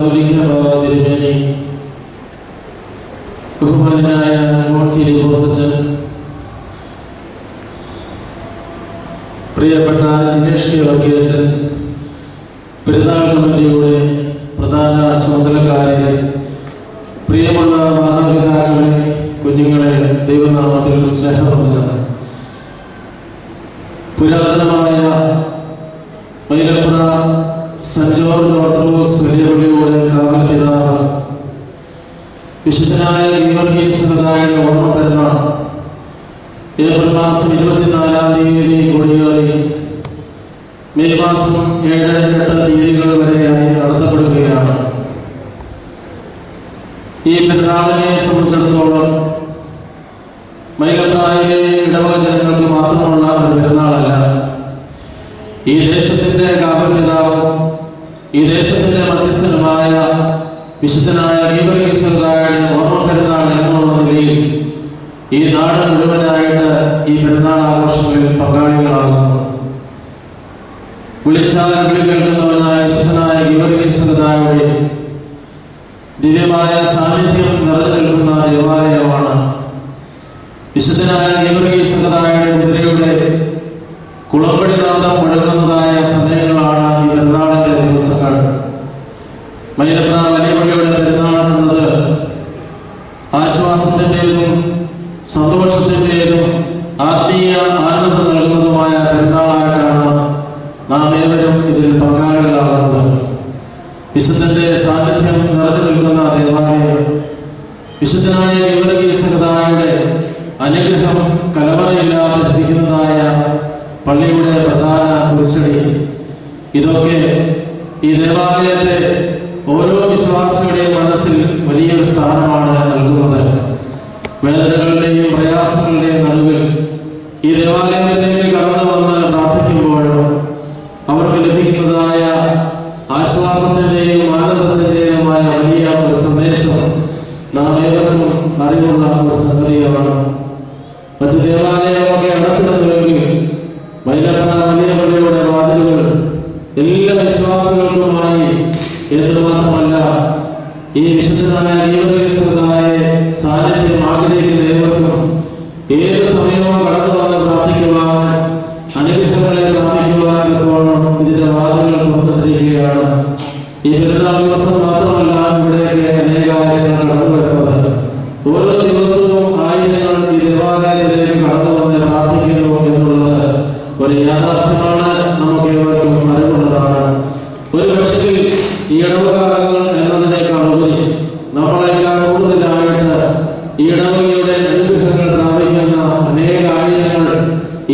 ബഹുമാനായ പ്രിയപ്പെട്ട ജിനേഷ് കെ വർഗീയച്ചൻ, പെരുന്നാൾ കമ്മിറ്റിയുടെ പ്രധാന ചുമതലക്കാരെ, പ്രിയമുള്ള മാതാപിതാക്കളെ, കുഞ്ഞുങ്ങളെ, ദൈവനാമത്തിൽ സ്നേഹവന്ദനം. പുരാതനമായ മൈലപ്ര സെന്റ് ജോർജ് ഓർത്തഡോക്സ് വലിയപള്ളിയുടെ കാവൽ പിതാവ് വിശുദ്ധനായ ഗീവർഗീസ് പിതാവിന്റെ ഓർമ്മ പെരുന്നാൾ ഏപ്രിൽ മാസം 24-ാം തീയതി കൊടിയേറി മെയ് മാസം 7-8 തീയതികൾ വരെയായി നടത്തപ്പെടുകയാണ്. ഈ പെരുന്നാളിനെ സംബന്ധിച്ചിടത്തോളം മൈലപ്രായിലെ ഇടവക ജനങ്ങൾക്ക് മാത്രമുള്ള ഒരു പെരുന്നാളല്ല. ഈ ദേശത്തിന്റെ കാവൽ പിതാവും ഈ ദേശത്തിന്റെ മധ്യസ്ഥനുമായ വിശുദ്ധനായ ഗീവർഗീസ് പിതാവിന്റെ ഓർമ്മ പെരുന്നാൾ എന്നുള്ള നിലയിൽ ഈ നാട് മുഴുവനായിട്ട് ഈ പെരുന്നാൾ ആഘോഷങ്ങളിൽ പങ്കാളികളാകുന്നു. വിളിച്ചാൽ വിളി കേൾക്കുന്നവനായ വിശുദ്ധനായ ഗീവർഗീസ് പിതാവിന്റെ ദിവ്യമായ സാന്നിധ്യം നിറഞ്ഞു നിൽക്കുന്ന ദേവാലയമാണ്. വിശുദ്ധനായ ഗീവർഗീസ് പിതാവിന്റെ കുതിരയുടെ കുളമ്പടിനാഥം മുഴങ്ങുന്നതായ സമയങ്ങളാണ് ഈ പെരുന്നാളിന്റെ ദിവസങ്ങൾ. മൈലപ്ര വലിയപള്ളിയുടെ പെരുന്നാൾ എന്നത് ആശ്വാസത്തിൻ്റെതും സന്തോഷത്തിൻ്റെതും ആത്മീയ ആനന്ദം നൽകുന്നതുമായ പെരുന്നാളായിട്ടാണ് നാം ഏവരും ഇതിൽ പങ്കാളികളാകുന്നത്. വിശുദ്ധന്റെ സാന്നിധ്യം നിറഞ്ഞു നിൽക്കുന്ന ദേവാലയം, വിശുദ്ധനായ ഗീവർഗീസ് പിതാവിന്റെ അനുഗ്രഹം കലവറയില്ലാതെ ലഭിക്കുന്നതായ പള്ളിയുടെ പ്രധാന കുരിശടി, ഇതൊക്കെ ഈ ദേവാലയത്തെ ഓരോ വിശ്വാസികളുടെയും മനസ്സിൽ വലിയൊരു സ്ഥാനമാണ് നൽകുന്നത്. വേദനകളുടെയും പ്രയാസങ്ങളുടെയും നടുവിൽ ഈ ദേവാലയത്തിലേക്ക് കടന്നു വന്ന് പ്രാർത്ഥിക്കുമ്പോഴും അവർക്ക് ലഭിക്കുന്നതായ ആശ്വാസത്തിൻ്റെയും ആനന്ദത്തിൻ്റെയുമായ വലിയ ഒരു സന്ദേശം നാം ഏവർക്കും അറിവുള്ള ഒരു സംഗതിയാണ്. മറ്റു ദേവാലയമൊക്കെ അടച്ചിടുന്നുവെങ്കിൽ മൈലപ്ര വലിയപള്ളിയുടെ വാതിലുകൾ എല്ലാ വിശ്വാസികൾക്കുമായി എന്ന് മാത്രമല്ല, ഈ വിശുദ്ധനായ ഗീവർഗീസ് പിതാവിന്റെ സാന്നിധ്യം ആഗ്രഹിക്കുന്ന ഏവർക്കും ഏത് സമയവും കടന്നു വന്ന് പ്രാർത്ഥിക്കുവാൻ, അനുഗ്രഹങ്ങളെ പ്രാപിക്കുവാൻ എപ്പോഴും ഇതിന്റെ വാതിലുകൾ തുറന്നിട്ടിരിക്കുകയാണ്. ഈ പെരുന്നാൾ ദിവസം മാത്രമല്ല ഇവിടേക്ക് അനേകായിരങ്ങൾ കടന്നു വരുന്നത്. ഓരോ ദിവസവും ആയിരങ്ങൾ ഈ ദേവാലയത്തിലേക്ക് കടന്നു വന്ന് പ്രാർത്ഥിക്കുന്നു എന്നുള്ളത് ഒരു യാഥാർത്ഥ്യമാണ്. നമുക്ക് ഏവർക്കും അറിവുള്ളതാണ്. ഒരു പക്ഷേ ഈ ഇടവകാലങ്ങൾ എന്നതിനേക്കാൾ ഉപരി നമ്മളെല്ലാം കൂടുതലായിട്ട് ഈ ഇടവകയുടെ അനുഗ്രഹങ്ങൾ പ്രാപിക്കുന്ന അനേകായിരങ്ങൾ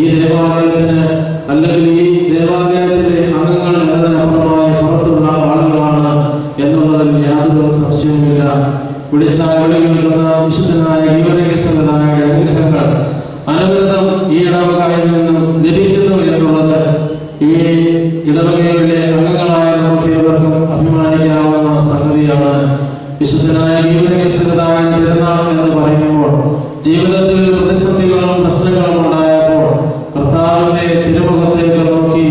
ഈ ദേവാലയത്തിന് അല്ലെങ്കിൽ ഈ ദേവാലയത്തിലെ അംഗങ്ങൾ എന്നതിനപ്പുറമായി പുറത്തുള്ള ആളുകളാണ് എന്നുള്ളതിൽ യാതൊരു സംശയവുമില്ല. വിളിച്ചാൽ വിളി കേൾക്കുന്ന വിശുദ്ധനായ ഗീവർഗീസ് പിതാവിന്റെ അനുഗ്രഹങ്ങൾ അനവരതം ഈ ഇടവകയിൽ നിന്നും ലഭിക്കുന്നു എന്നുള്ളത് ഈ ഇടവകയുടെ അംഗങ്ങളായ നമുക്ക് ഏവർക്കും അഭിമാനിക്കാവുന്ന സംഗതിയാണ്. വിശുദ്ധനായ ഗീവർഗീസ് പിതാവിന്റെ പെരുന്നാൾ എന്ന് പറയുമ്പോൾ ജീവിതത്തിൽ പ്രതിസന്ധികളും പ്രശ്നങ്ങളും ഉണ്ടായപ്പോൾ കർത്താവിന്റെ തിരുമുഖത്തേക്ക് നോക്കി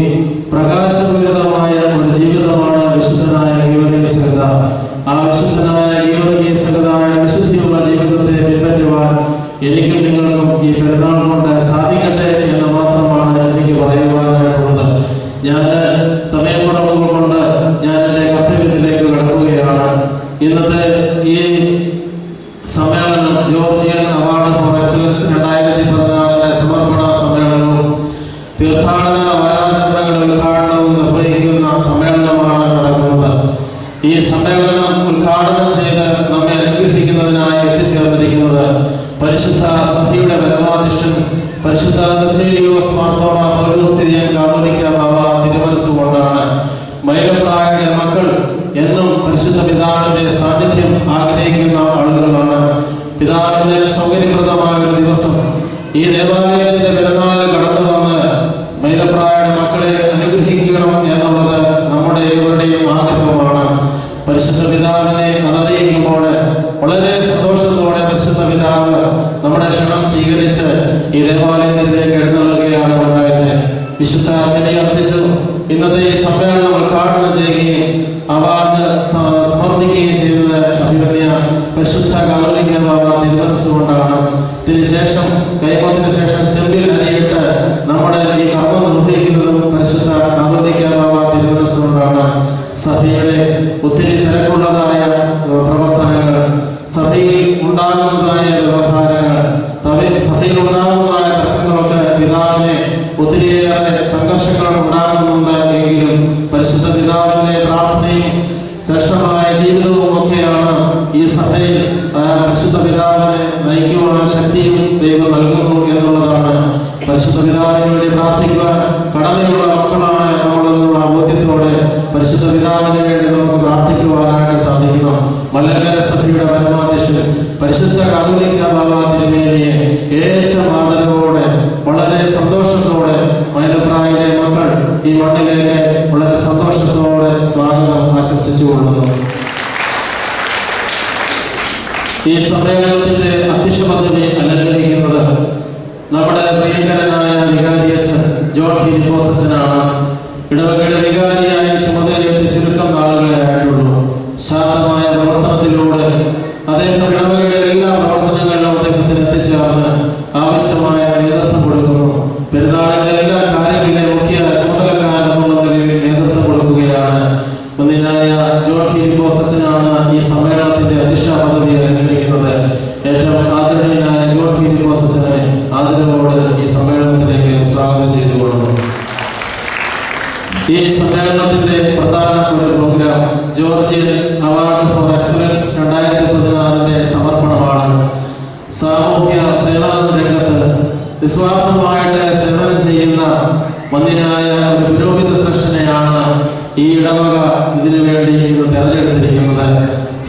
പ്രകാശപൂരിതമായ ഒരു ജീവിതമാണ് വിശുദ്ധനായ ഗീവർഗീസ് പിതാവ്. ആ വിശുദ്ധനായ ഗീവർഗീസ് പിതാവിന്റെ വിശുദ്ധിയുള്ള ജീവിതത്തെ പിൻപറ്റുവാൻ എനിക്കും നിങ്ങൾക്കും ഈ പെരുന്നാൾ കൊണ്ട് സാധിക്കട്ടെ എന്ന് മാത്രമാണ് എനിക്ക് പറയുവാനായിട്ടുള്ളത്. ഞാൻ സമയക്കുറവുകൾ കൊണ്ട് ഞാൻ എൻ്റെ കർത്തവ്യത്തിലേക്ക് കടക്കുകയാണ്. ഇന്നത്തെ ഈ സമ്മേളനം ജോർജിയൻ അവാർഡ് ഫോർ എക്സലൻസ് 2014 സമർപ്പണ സമ്മേളനവും തീർത്ഥാടന വാരാചരണങ്ങളുടെ ഉദ്ഘാടനവും നിർവഹിക്കുന്ന സമ്മേളനമാണ് നടക്കുന്നത്. ഈ സമ്മേളനം ഉദ്ഘാടനം ചെയ്ത് നമ്മെ അനുഗ്രഹിക്കുന്നതിനായി എത്തിച്ചേർന്നിരിക്കുന്നത് പരിശുദ്ധ സഭയുടെ പരമാധ്യക്ഷൻ പരിശുദ്ധ ബസേലിയോസ് മാർത്തോമ പൗലോസ് തിരുമേനി കാതോലിക്ക ബാവ തിരുമനസ്സുകൊണ്ടാണ്. മൈലപ്രായുടെ മക്കൾ എന്നും പരിശുദ്ധ പിതാവിന്റെ സാന്നിധ്യം ആഗ്രഹിക്കുന്ന ആളുകളാണ്. പിതാവിന്റെ സൗകര്യപ്രദമായ ഒരു ദിവസം ഈ ദേവാലയത്തിന്റെ പെരുന്നാളിൽ കടന്നു വന്ന് മൈലപ്രായുടെ മക്കളെ അനുഗ്രഹിക്കണം എന്നുള്ളത് നമ്മുടെ ഏവരുടെയും ആഗ്രഹമാണ്. പരിശുദ്ധ പിതാവിനെ അതറിയിക്കുമ്പോൾ വളരെ സന്തോഷത്തോടെ പരിശുദ്ധ പിതാവ് നമ്മുടെ ക്ഷണം സ്വീകരിച്ച് ഈ ദേവാലയത്തിലേക്ക് എഴുന്നള്ളുകയാണ് ഉണ്ടായത്. വിശുദ്ധ ബലി അർപ്പിച്ചു ഇന്നത്തെ ഈ സമ്മേളനം ഉദ്ഘാടനം ചെയ്യുകയും അവാർഡ് സമർപ്പിക്കുകയും സമർപ്പിക്കുകയും ചെയ്തത് അഭിമന്യ പരിശുദ്ധ കാതോലിക്ക ബാബ തിരുമനസ്സുകൊണ്ടാണ്. ഇതിനുശേഷം കൈമാറ്റത്തിന് ശേഷം ചെമ്പിൽ അരിയിട്ട് നമ്മുടെ ഈ കർമ്മം നിർവഹിക്കുന്നതും പരിശുദ്ധ കാതോലിക്ക ബാബ തിരുമനസ്സുകൊണ്ടാണ്. സഭയുടെ ഒത്തിരി തിരക്കുള്ളതായ പ്രവർത്തനങ്ങൾ, സഭയിൽ ഉണ്ടാകുന്നതായ വ്യവഹാരങ്ങൾ, സഭയിൽ ഉണ്ടാകുന്നതായ തർക്കങ്ങളൊക്കെ പിതാവിനെ ഒത്തിരിയേറെ സംഘർഷങ്ങൾ ഉണ്ടാകുന്നുണ്ട്. എങ്കിലും പരിശുദ്ധ പിതാവിന്റെ പ്രാർത്ഥനയും ശ്രേഷ്ഠമായ ജീവിതവും ഒക്കെയാണ് ഈ സഭയിൽ പരിശുദ്ധ പിതാവിനെ നയിക്കുവാൻ ശക്തിയും ദൈവം നൽകുന്നു എന്നുള്ളതാണ്. പരിശുദ്ധ പിതാവിന് വേണ്ടി പ്രാർത്ഥിക്കുവാൻ കടമയുള്ള മക്കളാണ് നമ്മളെന്നുള്ള ബോധ്യത്തോടെ പരിശുദ്ധ പിതാവിന് വേണ്ടി നമുക്ക് പ്രാർത്ഥിക്കുവാനായിട്ട് സാധിക്കണം. മലങ്കര സഭയുടെ പരമാധ്യക്ഷൻ പരിശുദ്ധ കാതോലിക്ക ബാബ തിരുമേനിയെ ഏറ്റവും ആദരവോടെ വളരെ സന്തോഷത്തോടെ മൈലപ്രായിലെ മക്കൾ ഈ മണ്ണിലേക്ക് വളരെ സന്തോഷത്തോടെ സ്വാഗതം ആശംസിച്ചുകൊള്ളുന്നു. ഈ സമ്മേളനത്തിന്റെ അധ്യക്ഷ പദവി അലങ്കരിക്കുന്നത് നമ്മുടെ പ്രിയങ്കരനായ വികാരിയച്ഛൻ ജോൺ ഫിലിപ്പോസ് അച്ഛനാണ്. ഇടവകയുടെ വികാരിയായി ചുമതലയേറ്റ് ചുരുക്കം നാളുകളെ ആയിട്ടുള്ളൂ. ശാന്തമായ പ്രവർത്തനത്തിലൂടെ അദ്ദേഹം ഇടവകയുടെ എല്ലാ പ്രവർത്തനങ്ങളിലും അദ്ദേഹത്തിന് എത്തിച്ചേർന്ന് ആവശ്യമായ നേതൃത്വം കൊടുക്കുന്നു. പെരുന്നാളിന്റെ എല്ലാ കാര്യങ്ങളിലെ മുഖ്യ ചുമതലക്കാരെന്നുള്ള നിലയിൽ നേതൃത്വം കൊടുക്കുകയാണ്. മുന്നിനായ ജോൺ ഫിലിപ്പോസ് അച്ഛനാണ് ഈ സമ്മേളനത്തിന്റെ അധ്യക്ഷ പദവി അലങ്കരിക്കുന്നത്. ഏറ്റവും ആദരണീയനായ ജോൺ ഫിലിപ്പോസ് അച്ഛനെ ആദരവോട് ഈ സമ്മേളനത്തിലേക്ക് സ്വാഗതം ചെയ്തുകൊള്ളുന്നു. ഈ സമ്മേളനത്തിന്റെ പ്രധാന ഒരു programme Georgian award for excellence 2014 സമർപ്പണമാണ്. സാമൂഹ്യ സേവന രംഗത്ത് നിസ്വാർത്ഥമായിട്ട് സേവനം ചെയ്യുന്ന വന്യനായ ഒരു പുരോഹിത ശ്രേഷ്ഠനെയാണ് ഈ ഇടവക ഇതിനു വേണ്ടി ഇന്ന് തെരഞ്ഞെടുത്തിരിക്കുന്നത്.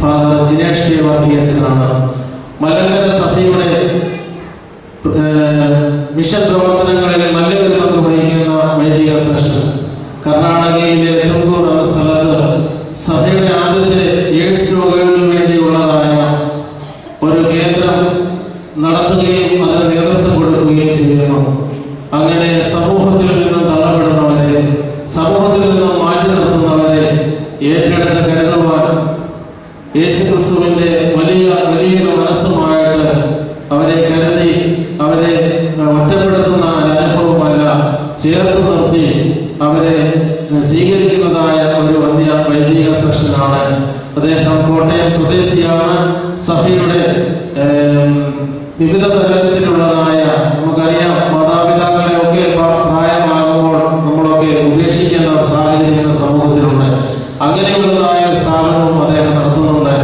ഫാദർ ജിനേഷ് കെ വർഗീയച്ഛനാണ്. മലങ്കര സഭയുടെ മിഷൻ പ്രവർത്തനങ്ങളിൽ നല്ലൊരു പങ്ക് വഹിക്കുന്ന വൈദിക ശ്രേഷ്ഠൻ. കർണാടകയിലെ തുംകൂർ എന്ന സ്ഥലത്ത് സഭയുടെ ആദ്യത്തെ എയ്ഡ്സ് രോഗികൾക്ക് വേണ്ടിയുള്ളതായ ഒരു കേന്ദ്രം നടത്തുകയും അതിന് നേതൃത്വം കൊടുക്കുകയും ചെയ്യുന്നു. അങ്ങനെ സമൂഹത്തിൽ നിന്നും തള്ളപ്പെടുന്നവരെ, സമൂഹത്തിൽ നിന്നും മാറ്റി നിർത്തുന്നവരെ ഏറ്റെടുത്ത് കരുതുവാൻ യേശുക്രിസ്തുവിന്റെ വലിയൊരു മനസ്സുമായിട്ട് അവരെ കരുതി അവരെ ഒറ്റപ്പെടുത്തുന്ന അനുഭവമല്ല, ചേർത്ത് നിർത്തി അവരെ സ്വീകരിക്കുന്നതായ ഒരു വന്യ വൈദിക ശ്രേഷ്ഠനാണ്. അദ്ദേഹം കോട്ടയം സ്വദേശിയാണ്. സഭയുടെ വിവിധ തരത്തിലുള്ളതായ നമുക്കറിയാം, മാതാപിതാക്കളെ ഒക്കെ പ്രായമാകുമ്പോൾ നമ്മളൊക്കെ ഉപേക്ഷിക്കുന്ന സാഹചര്യം സമൂഹത്തിലുണ്ട്. അങ്ങനെയുള്ളതായ ഒരു സ്ഥാപനവും അദ്ദേഹം നടത്തുന്നുണ്ട്.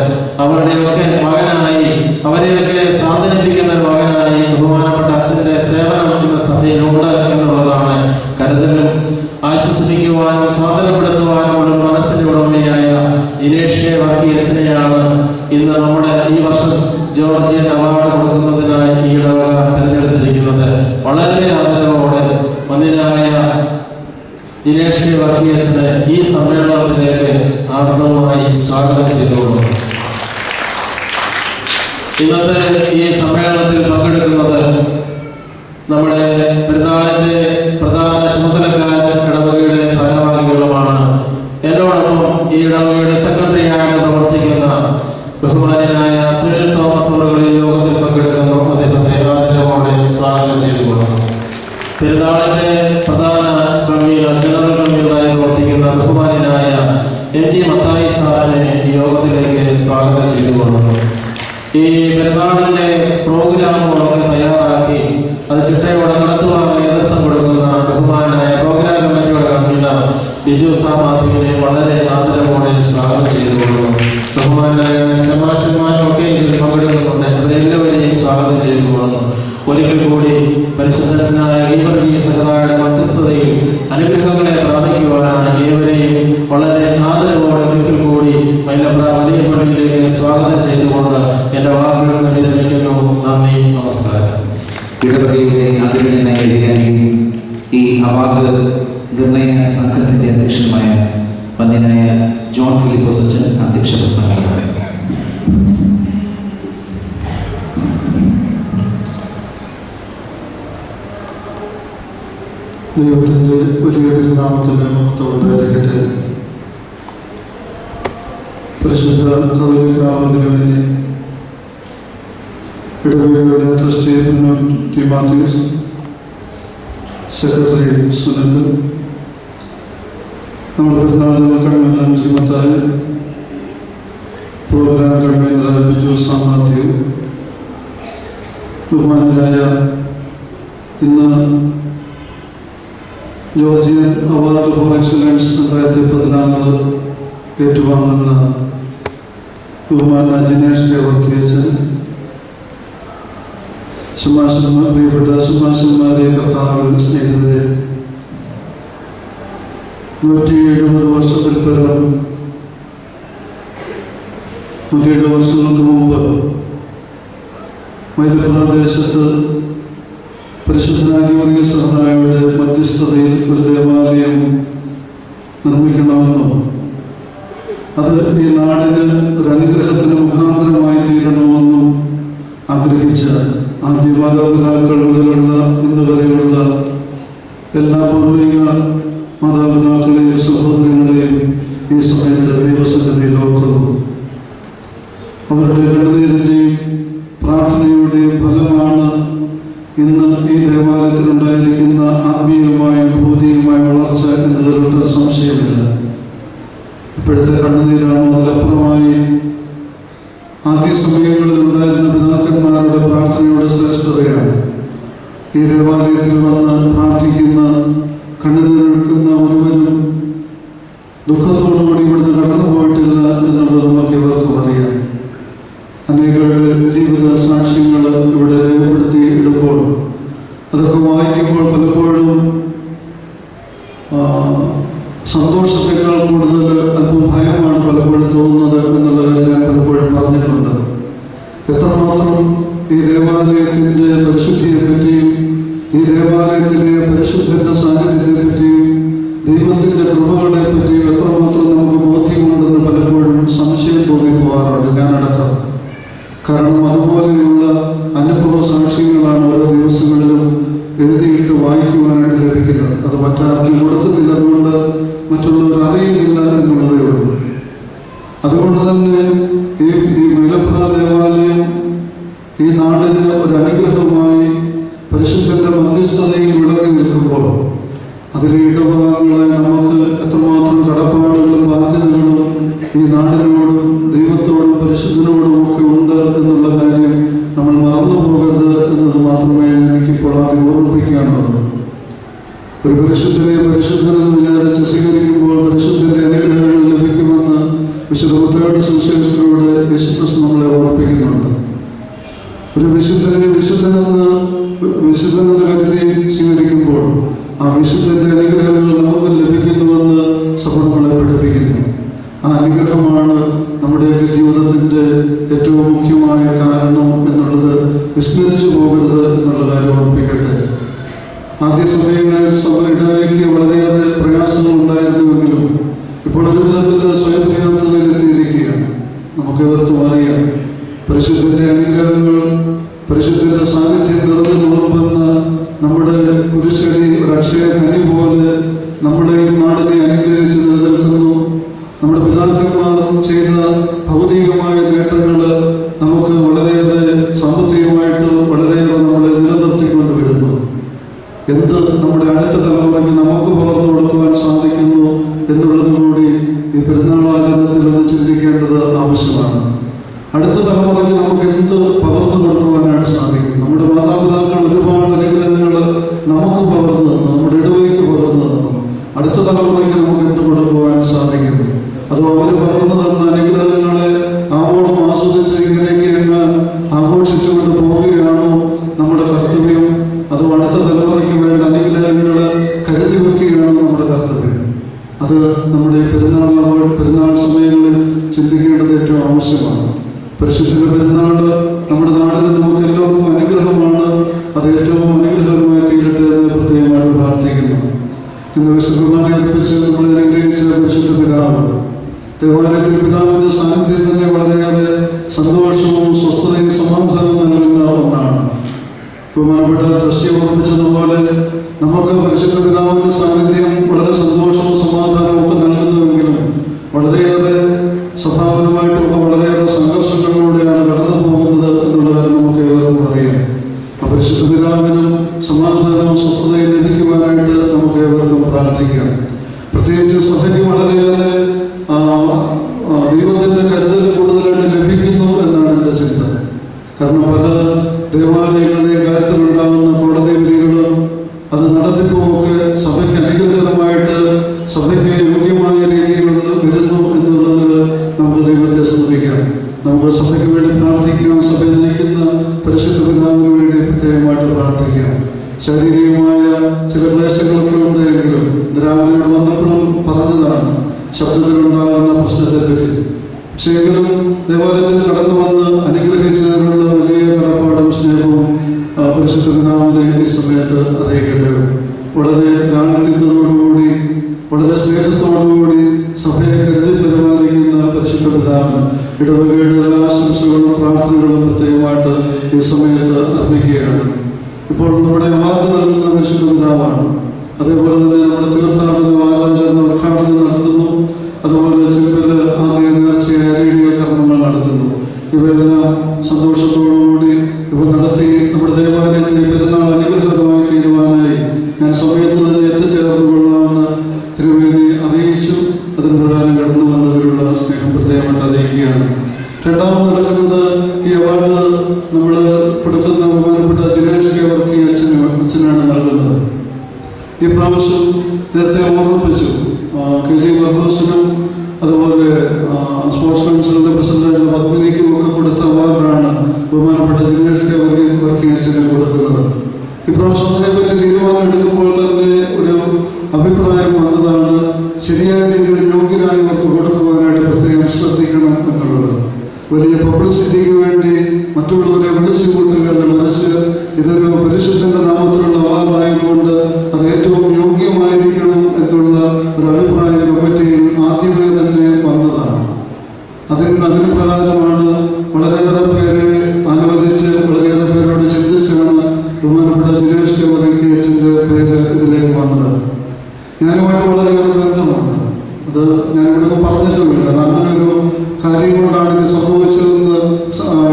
അവരുടെയൊക്കെ മകനായി, അവരെയൊക്കെ സ്വാധീനിപ്പിക്കുന്ന ഒരു മകനായി ബഹുമാനപ്പെട്ട അച്ഛന്റെ സേവനം ഇന്ന് സഭയിലുണ്ട് എന്നുള്ളതാണ്. കരുതലും ആശ്വസിപ്പിക്കുവാനും സ്വാതന്ത്ര്യപ്പെടുത്തുവാനുമുള്ള മനസ്സിന്റെ ഉടമയായ ജിനേഷ് കെ വർഗീയച്ഛനെയാണ് ഇന്ന് നമ്മുടെ ഈ വർഷം ജോർജിയൻ അവാർഡ് കൊടുക്കുന്നതിനായി ഈ ഇടവക തിരഞ്ഞെടുത്തിരിക്കുന്നത്. വളരെ ആദരവോടെ വന്യനായ ജിനേഷ് കെ വർഗീയച്ഛനെ ഈ സമ്മേളനത്തിലേക്ക് ആർദ്രമായി സ്വാഗതം ചെയ്തുകൊള്ളു. ഇന്നത്തെ ഈ സമ്മേളനത്തിൽ പങ്കെടുക്കുന്നത് നമ്മുടെ പെരുന്നാളിന്റെ പ്രധാന ചുമതലക്കാരൻ ഇടവകയുടെ ഭാരവാഹികളുമാണ്. എന്നോടൊപ്പം ഈ ഇടവകയുടെ സെക്രട്ടറിയായിട്ട് പ്രവർത്തിക്കുന്ന ബഹുമാന്യനായ സുനിൽ തോമസ് അവരുടെ യോഗത്തിൽ പങ്കെടുക്കുന്നു. അദ്ദേഹത്തെ ആദരവോടെ സ്വാഗതം ചെയ്തുകൊള്ളുന്നു. പെരുന്നാളിന്റെ പ്രധാന കൺവീനർ, ജനറൽ കൺവീനറായി പ്രവർത്തിക്കുന്ന ബഹുമാന്യനായ MG മത്തായി സാറിനെ ഈ യോഗത്തിലേക്ക് സ്വാഗതം ചെയ്തുകൊള്ളുന്നു. ഈ പെരുന്നാളിന്റെ പ്രോഗ്രാമുകളൊക്കെ തയ്യാറാക്കി അത് ചിട്ടയോടെ നടത്തുവാൻ നേതൃത്വം കൊടുക്കുന്ന ബഹുമാനായ പ്രോഗ്രാം കമ്മിറ്റിയുടെ കൺവീനർ ബിജു സാമാധിനെ വളരെ ആദരവോടെ സ്വാഗതം ചെയ്തുകൊള്ളുന്നു. ബഹുമാനായ ശമാശന്മാരൊക്കെ ഇതിൽ പങ്കെടുക്കുന്നുണ്ട്. അവരെല്ലാവരെയും സ്വാഗതം ചെയ്തുകൊള്ളുന്നു. ഒരിക്കൽ കൂടി പരിശുദ്ധനായ ഈ സഹതായുടെ മധ്യസ്ഥതയിൽ അനുഗ്രഹങ്ങളെ പ്രാപിക്കുവാനാണ് ഏവരെയും വളരെ ആദരവോടെ ഒരിക്കൽ കൂടി മൈലപ്ര വലിയ പള്ളിയിലേക്ക് സ്വാഗതം ചെയ്തുകൊണ്ട് എൻ്റെ വാക്കുകൾ വിരമിക്കുന്നു. നന്ദി, നമസ്കാരം. ഇടവകയുടെ ആദരണീയനായ ഈ അവാർഡ് നിർണയ സംഘത്തിന്റെ അധ്യക്ഷനുമായ വന്യനായ ജോൺ ഫിലിപ്പോസ് അച്ഛൻ അധ്യക്ഷ പ്രസംഗം. ദൈവത്തിൻ്റെ വലിയ തിരുനാമത്തിന് മഹത്വം ഉണ്ടായിരിക്കട്ടെ. പരിശുദ്ധ കത്തോലിക്കാവിനെ ഇടവകയുടെ trustee T Mathews, secretary Sunil, നമ്മുടെ പെരുന്നാൾ കൺവീനർ ശ്രീമത്തായ, പ്രോഗ്രാം കൺവീനർ ബിജു സാമാത്യു, ബഹുമാനരായ ഇന്ന് ജോർജിയൻ അവാർഡ് ഫോർ എക്സലൻസ് 2014 ഏറ്റുവാങ്ങുന്ന ബഹുമാന ജിനേഷ് ദേവർക്കേച്ചൻ, പ്രിയപ്പെട്ട സുഭാഷന്മാരെ, കർത്താവിൽ സ്നേഹിതരെ, 170 വർഷത്തിൽ പരം 107 വർഷങ്ങൾക്ക് മുമ്പ് മൈലപ്രദേശത്ത് പരിശുദ്ധനായ ഗീവർഗീസ് സഹോദരയുടെ മധ്യസ്ഥതയിൽ ഒരു ദേവാലയം നിർമ്മിക്കണമെന്നും അത് ഈ നാടിന് ഒരു അനുഗ്രഹത്തിന് മുഖാന്തരമായി തീരണമെന്നും ആഗ്രഹിച്ച ആദ്യ മാതാപിതാക്കൾ മുതലുള്ള ഇന്ന് വരെയുള്ള എല്ലാ പൂർവിക മാതാപിതാക്കളെയും സഹോദരങ്ങളെയും ഈ സമയത്ത് ദൈവസന്നിധിയിൽ ഓർക്കുന്നു. അവരുടെ കണ്ണുനീരിൻ്റെയും പ്രാർത്ഥനയുടെയും ഫലമാണ് ഇന്ന് ഈ ദേവാലയത്തിലുണ്ടായിരിക്കുന്ന ആത്മീയമായ ഭൗതികമായ വളർച്ച എന്നതിലൊരു സംശയമില്ല. ഇപ്പോഴത്തെ കണ്ണുനീരാണ് അതിലപ്പുറമായി ആദ്യ സമയങ്ങളിൽ ഉണ്ടായിരുന്ന പിതാക്കന്മാരുടെ പ്രാർത്ഥനയുടെ ശ്രേഷ്ഠതയാണ്. ഈ ദേവാലയത്തിൽ വന്ന് പ്രാർത്ഥിക്കുന്ന കണ്ണുനീരൊഴുക്കുന്ന ഒരുവരും ദുഃഖത്തോടുകൂടി ഇവിടുന്ന് കടന്നു പോയിട്ടില്ല എന്നുള്ളത് നമുക്ക് ഇവർക്കും അറിയാം. അനേകരുടെ ജീവിത സാക്ഷ്യങ്ങൾ ഇവിടെ രേഖപ്പെടുത്തി ഇടുമ്പോൾ അതൊക്കെ വായിക്കുമ്പോൾ പലപ്പോഴും സന്തോഷത്തെക്കാൾ കൂടുതൽ അല്പം ഭയമാണ് പലപ്പോഴും തോന്നുന്നത് എന്നുള്ള കാര്യം ഞാൻ പലപ്പോഴും പറഞ്ഞിട്ടുണ്ട്. എത്രമാത്രം ഈ ദേവാലയത്തിൻ്റെ പരിശുദ്ധിയെപ്പറ്റിയും ഈ ദേവാലയത്തിലെ പരിശുദ്ധൻ്റെ സാന്നിധ്യത്തെപ്പറ്റിയും ദൈവത്തിൻ്റെ കൃപകളെ പറ്റിയും എത്രമാത്രം നമുക്ക് ബോധ്യമുണ്ടെന്ന് പലപ്പോഴും സംശയം തോന്നിപ്പോകാറുണ്ട്, ഞാനടക്കം. കാരണം അതുപോലെയുള്ള അനുഭവ സാക്ഷ്യങ്ങളാണ് ഓരോ ദിവസങ്ങളിലും എഴുതിയിട്ട് വായിക്കുവാനായിട്ട് ലഭിക്കുന്നത്. അത് മറ്റാർക്കും കൊടുക്കുന്നില്ല, അതുകൊണ്ട് മറ്റുള്ളവർ അറിയുന്നില്ല എന്നുള്ളതേ ഉള്ളൂ. അതുകൊണ്ട് തന്നെ ഈ മൈലപ്ര ദേവാലയം ഈ നാടിന് ഒരു അനുഗ്രഹമായി പരിശുദ്ധന്റെ മധ്യസ്ഥതയിൽ വിളങ്ങി നിൽക്കുമ്പോൾ അതിലെ ഇടഭാഗങ്ങളെ നമുക്ക് എത്രമാത്രം കടപ്പാടുകളും ബാധ്യതകളും ഈ നാടിനോടും ദൈവത്തോടും പരിശുദ്ധനോടും ഒക്കെ ഉണ്ട് എന്നുള്ള കാര്യം നമ്മൾ മറന്നു പോകരുത് എന്നത് മാത്രമേ എനിക്കിപ്പോൾ ആദ്യം ഓർമ്മിപ്പിക്കാനുള്ളൂ. ഒരു പരിശുദ്ധനെന്ന് വിചാരിച്ച് സ്വീകരിക്കുമ്പോൾ പരിശുദ്ധന്റെ അനുഗ്രഹങ്ങൾ ലഭിക്കുമെന്ന് വിശുദ്ധ മത്തായിയുടെ സുവിശേഷത്തിലൂടെ യേശുക്രിസ്തു നമ്മളെ ഓർമ്മിപ്പിക്കുന്നുണ്ട്. ഒരു വിശുദ്ധനെന്ന് കരുതി സ്വീകരിക്കുമ്പോൾ ആ വിശുദ്ധന്റെ അനുഗ്രഹങ്ങൾ നമുക്ക് ലഭിക്കുന്നുവെന്ന് സഭ നമ്മളെ പഠിപ്പിക്കുന്നു. ആ അനുഗ്രഹമാണ് നമ്മുടെയൊക്കെ ജീവിതത്തിൻ്റെ ഏറ്റവും മുഖ്യമായ കാരണം എന്നുള്ളത് വിസ്മരിച്ചു പോകരുത് എന്നുള്ള കാര്യം ഓർമ്മിപ്പിക്കട്ടെ. ആദ്യ സമയങ്ങളിൽ ഇടവയ്ക്ക് വളരെയേറെ പ്രയാസങ്ങൾ ഉണ്ടായിരുന്നുവെങ്കിലും ഇപ്പോൾ ഒരു വിധത്തിൽ സ്വയം പര്യാപ്തതയിലെത്തിയിരിക്കുകയാണ്. നമുക്ക് ഇവർക്കും അറിയാം, പരിശുദ്ധന്റെ അനുഗ്രഹങ്ങൾ, പരിശുദ്ധന്റെ സാന്നിധ്യം നിറഞ്ഞു തുറപ്പുന്ന നമ്മുടെ കുരിശടി ഒരു അക്ഷയ കനി പോലെ നമ്മുടെ ഈ നാടിനെ അനുഗ്രഹിച്ച് നിലനിൽക്കുന്നു. നമ്മുടെ പിതാക്കന്മാർ ചെയ്ത ഭൗതികമായ നേട്ടങ്ങൾ നമുക്ക് വളരെയേറെ സാമ്പത്തികമായിട്ട് വളരെയേറെ നമ്മളെ നിലനിർത്തിക്കൊണ്ട് വരുന്നു. എന്ത് നമ്മുടെ അടുത്ത തലമുറയ്ക്ക് നമുക്ക് പകർന്നു കൊടുക്കുവാൻ സാധിക്കുന്നു എന്നുള്ളത് കൂടി ഈ പെരുന്നാൾ ആചരണത്തിൽ ഒന്ന് ചിന്തിക്കേണ്ടത് ആവശ്യമാണ്. അടുത്ത തലമുറയ്ക്ക് നമുക്ക് എന്ത് പകർന്നു കൊടുക്കുവാനായിട്ട് സാധിക്കും? നമ്മുടെ മാതാപിതാക്കൾ ഒരുപാട് അനുഗ്രഹങ്ങൾ നമുക്ക് പകർന്നു തന്നു, നമ്മുടെ ഇടവയ്ക്ക് പകർന്നു തന്നു. അടുത്ത തലമുറയ്ക്ക് നമുക്ക് എന്ത് കൊടുക്കുവാൻ സാധിക്കുന്നു? അതോ അവർ പകർന്നു തന്ന അനുഗ്രഹങ്ങളെ ആവോളം ആസ്വദിച്ച് ഇങ്ങനെയൊക്കെ അങ്ങ് ആഘോഷിച്ചുകൊണ്ട് പോവുകയാണോ നമ്മുടെ കർത്തവ്യം? അതോ അടുത്ത തലമുറയ്ക്ക് വേണ്ട അനുഗ്രഹങ്ങൾ കരുതി വയ്ക്കുകയാണോ നമ്മുടെ കർത്തവ്യം? അത് നമ്മുടെ പെരുന്നാൾ സമയങ്ങളിൽ ചിന്തിക്കേണ്ടത് ഏറ്റവും ആവശ്യമാണ്. പരിശുദ്ധ പെരുന്നാൾ നമ്മുടെ നാടിന് നമുക്ക് എല്ലാവർക്കും അനുഗ്രഹമാണ്. അത് ഏറ്റവും അനുഗ്രഹമായി തീരട്ടെ എന്ന് പ്രത്യേകമായിട്ട് പ്രാർത്ഥിക്കുന്നു. ഇന്ന് വിശുദ്ധമായി അർപ്പിച്ച് നമ്മളെ അനുഗ്രഹിച്ച പരിശുദ്ധ പിതാവ്, ദേവാലയത്തിൽ പിതാവിൻ്റെ സാന്നിധ്യം തന്നെ വളരെയേറെ സന്തോഷവും സ്വസ്ഥതയും സമാധാനവും നൽകുന്ന ഒന്നാണ്. ബഹുമാനപ്പെട്ട ട്രസ്റ്റി ഓർമ്മിച്ചതുപോലെ നമുക്ക് പരിശുദ്ധ പിതാവിൻ്റെ സാന്നിധ്യം വളരെ സന്തോഷവും സമാധാനവും ഒക്കെ നൽകുന്നുവെങ്കിലും വളരെയേറെ സ്വഭാവപരമായിട്ടുള്ള സ്തുതിക്കാം. നമുക്ക് സഭയ്ക്ക് വേണ്ടി പ്രാർത്ഥിക്കാം. സഭയെ നയിക്കുന്ന പരിശുദ്ധ പിതാവിന് വേണ്ടി പ്രത്യേകമായിട്ട് പ്രാർത്ഥിക്കാം. ശാരീരികമായ ചില ക്ലേശങ്ങളൊക്കെ ഉണ്ടെങ്കിലും രാവിലെ വന്നപ്പോഴും പറഞ്ഞതാണ് ശബ്ദത്തിലുണ്ടാകുന്ന പ്രശ്നത്തെപ്പറ്റി. പക്ഷേ എങ്കിലും ദേവാലയത്തിൽ കടന്നു വന്ന് അനുഗ്രഹിച്ചതിനുള്ള വലിയ കടപ്പാടും സ്നേഹവും പരിശുദ്ധ പിതാവിനെ ഈ സമയത്ത് അറിയിക്കട്ടെ. വളരെ ലാളിത്യത്തോടുകൂടി വളരെ സ്നേഹത്തോടുകൂടി സഭയെ കരുതി പരിപാലിക്കുന്ന പരിശുദ്ധ പിതാവിന് ഇടവകയുടെ ആശംസകളും പ്രാർത്ഥനകളും പ്രത്യേകമായിട്ട് ഈ സമയത്ത് അർപ്പിക്കുകയാണ്. ഇപ്പോൾ നമ്മുടെ അവാർഡ് നൽകുന്ന പരിശുദ്ധ പിതാവാണ്. അതേപോലെ തന്നെ നമ്മുടെ തീർത്ഥാടന വാരാചരണ ഉദ്ഘാടനം നടത്തുന്നു. അതുപോലെ ചെറുപ്പത്തിൽ ആദ്യ നേർച്ചയായ റേഡിയോ കർമ്മങ്ങൾ നടത്തുന്നു. ഇവയെല്ലാം സന്തോഷത്തോടുകൂടി ഇവ നടത്തി നമ്മുടെ ദേവാലയത്തിൻ്റെ പെരുന്നാൾ അനുഗ്രഹമായി തീരുവാനായി ഞാൻ സമയത്ത് തന്നെ എത്തിച്ചേർന്നു കൊള്ളാമെന്ന് തിരുവേദി അറിയിച്ചു. അതിന് പ്രകാരം കടന്നു വന്നതിലുള്ള സ്നേഹം പ്രത്യേകമായിട്ട് അറിയിക്കുകയാണ്. രണ്ടാമത് നടക്കുന്നത് ഈ അവാർഡ് നമ്മൾ കൊടുക്കുന്ന ബഹുമാനപ്പെട്ട ദിനേഷ് കെ വർക്കി അച്ഛനാണ് നൽകുന്നത്. ഈ പ്രാവശ്യം നേരത്തെ ഓർമ്മിപ്പിച്ചു KG വർഗോസിനും അതുപോലെ സ്പോർട്സ് കൗൺസിലിൻ്റെ പ്രസിഡന്റ് പത്മിനിക്കും ഒക്കെ കൊടുത്ത അവാർഡാണ് ബഹുമാനപ്പെട്ട ദിനേഷ് കെ വർക്കി അച്ഛന് കൊടുക്കുന്നത്. ഇപ്രാവശ്യം അതിനെപ്പറ്റി തീരുമാനം എടുക്കുമ്പോൾ തന്നെ ഒരു അഭിപ്രായം വന്നതാണ്, ശരിയായ രീതിയിൽ യോഗ്യരായവർക്ക് കൊടുക്കുവാനായിട്ട് പ്രത്യേകം ശ്രദ്ധിക്കണം എന്നുള്ളത്. വലിയ പബ്ലിസിറ്റിക്ക് വേണ്ടി മറ്റുള്ളവരെ വിളിച്ചു കൂട്ടുകയല്ല, മറിച്ച് ഇതൊരു പരിശുദ്ധന്റെ നാമത്തിലുള്ള അവാർഡായതുകൊണ്ട് അത് ഏറ്റവും യോഗ്യമായിരിക്കണം എന്നുള്ള ഒരു അഭിപ്രായം കമ്മിറ്റിയിൽ ആദ്യമേ തന്നെ വന്നതാണ്. അതിന് പ്രകാരമാണ് വളരെയേറെ പേര് ആലോചിച്ച് വളരെയേറെ പേരോട് ചിന്തിച്ചാണ് ബഹുമാനപ്പെട്ട ദിനേഷ് കെ വർക്കി അച്ഛൻ്റെ പേര് ഇതിലേക്ക് വന്നത്. ഞാനുമായിട്ട് വളരെയേറെ ബന്ധമുണ്ട്. അത് ഞാനിവിടെ പറഞ്ഞിട്ടുമില്ല. അങ്ങനൊരു കാര്യം കൊണ്ടാണ് ഇത് സംഭവിച്ചതെന്ന്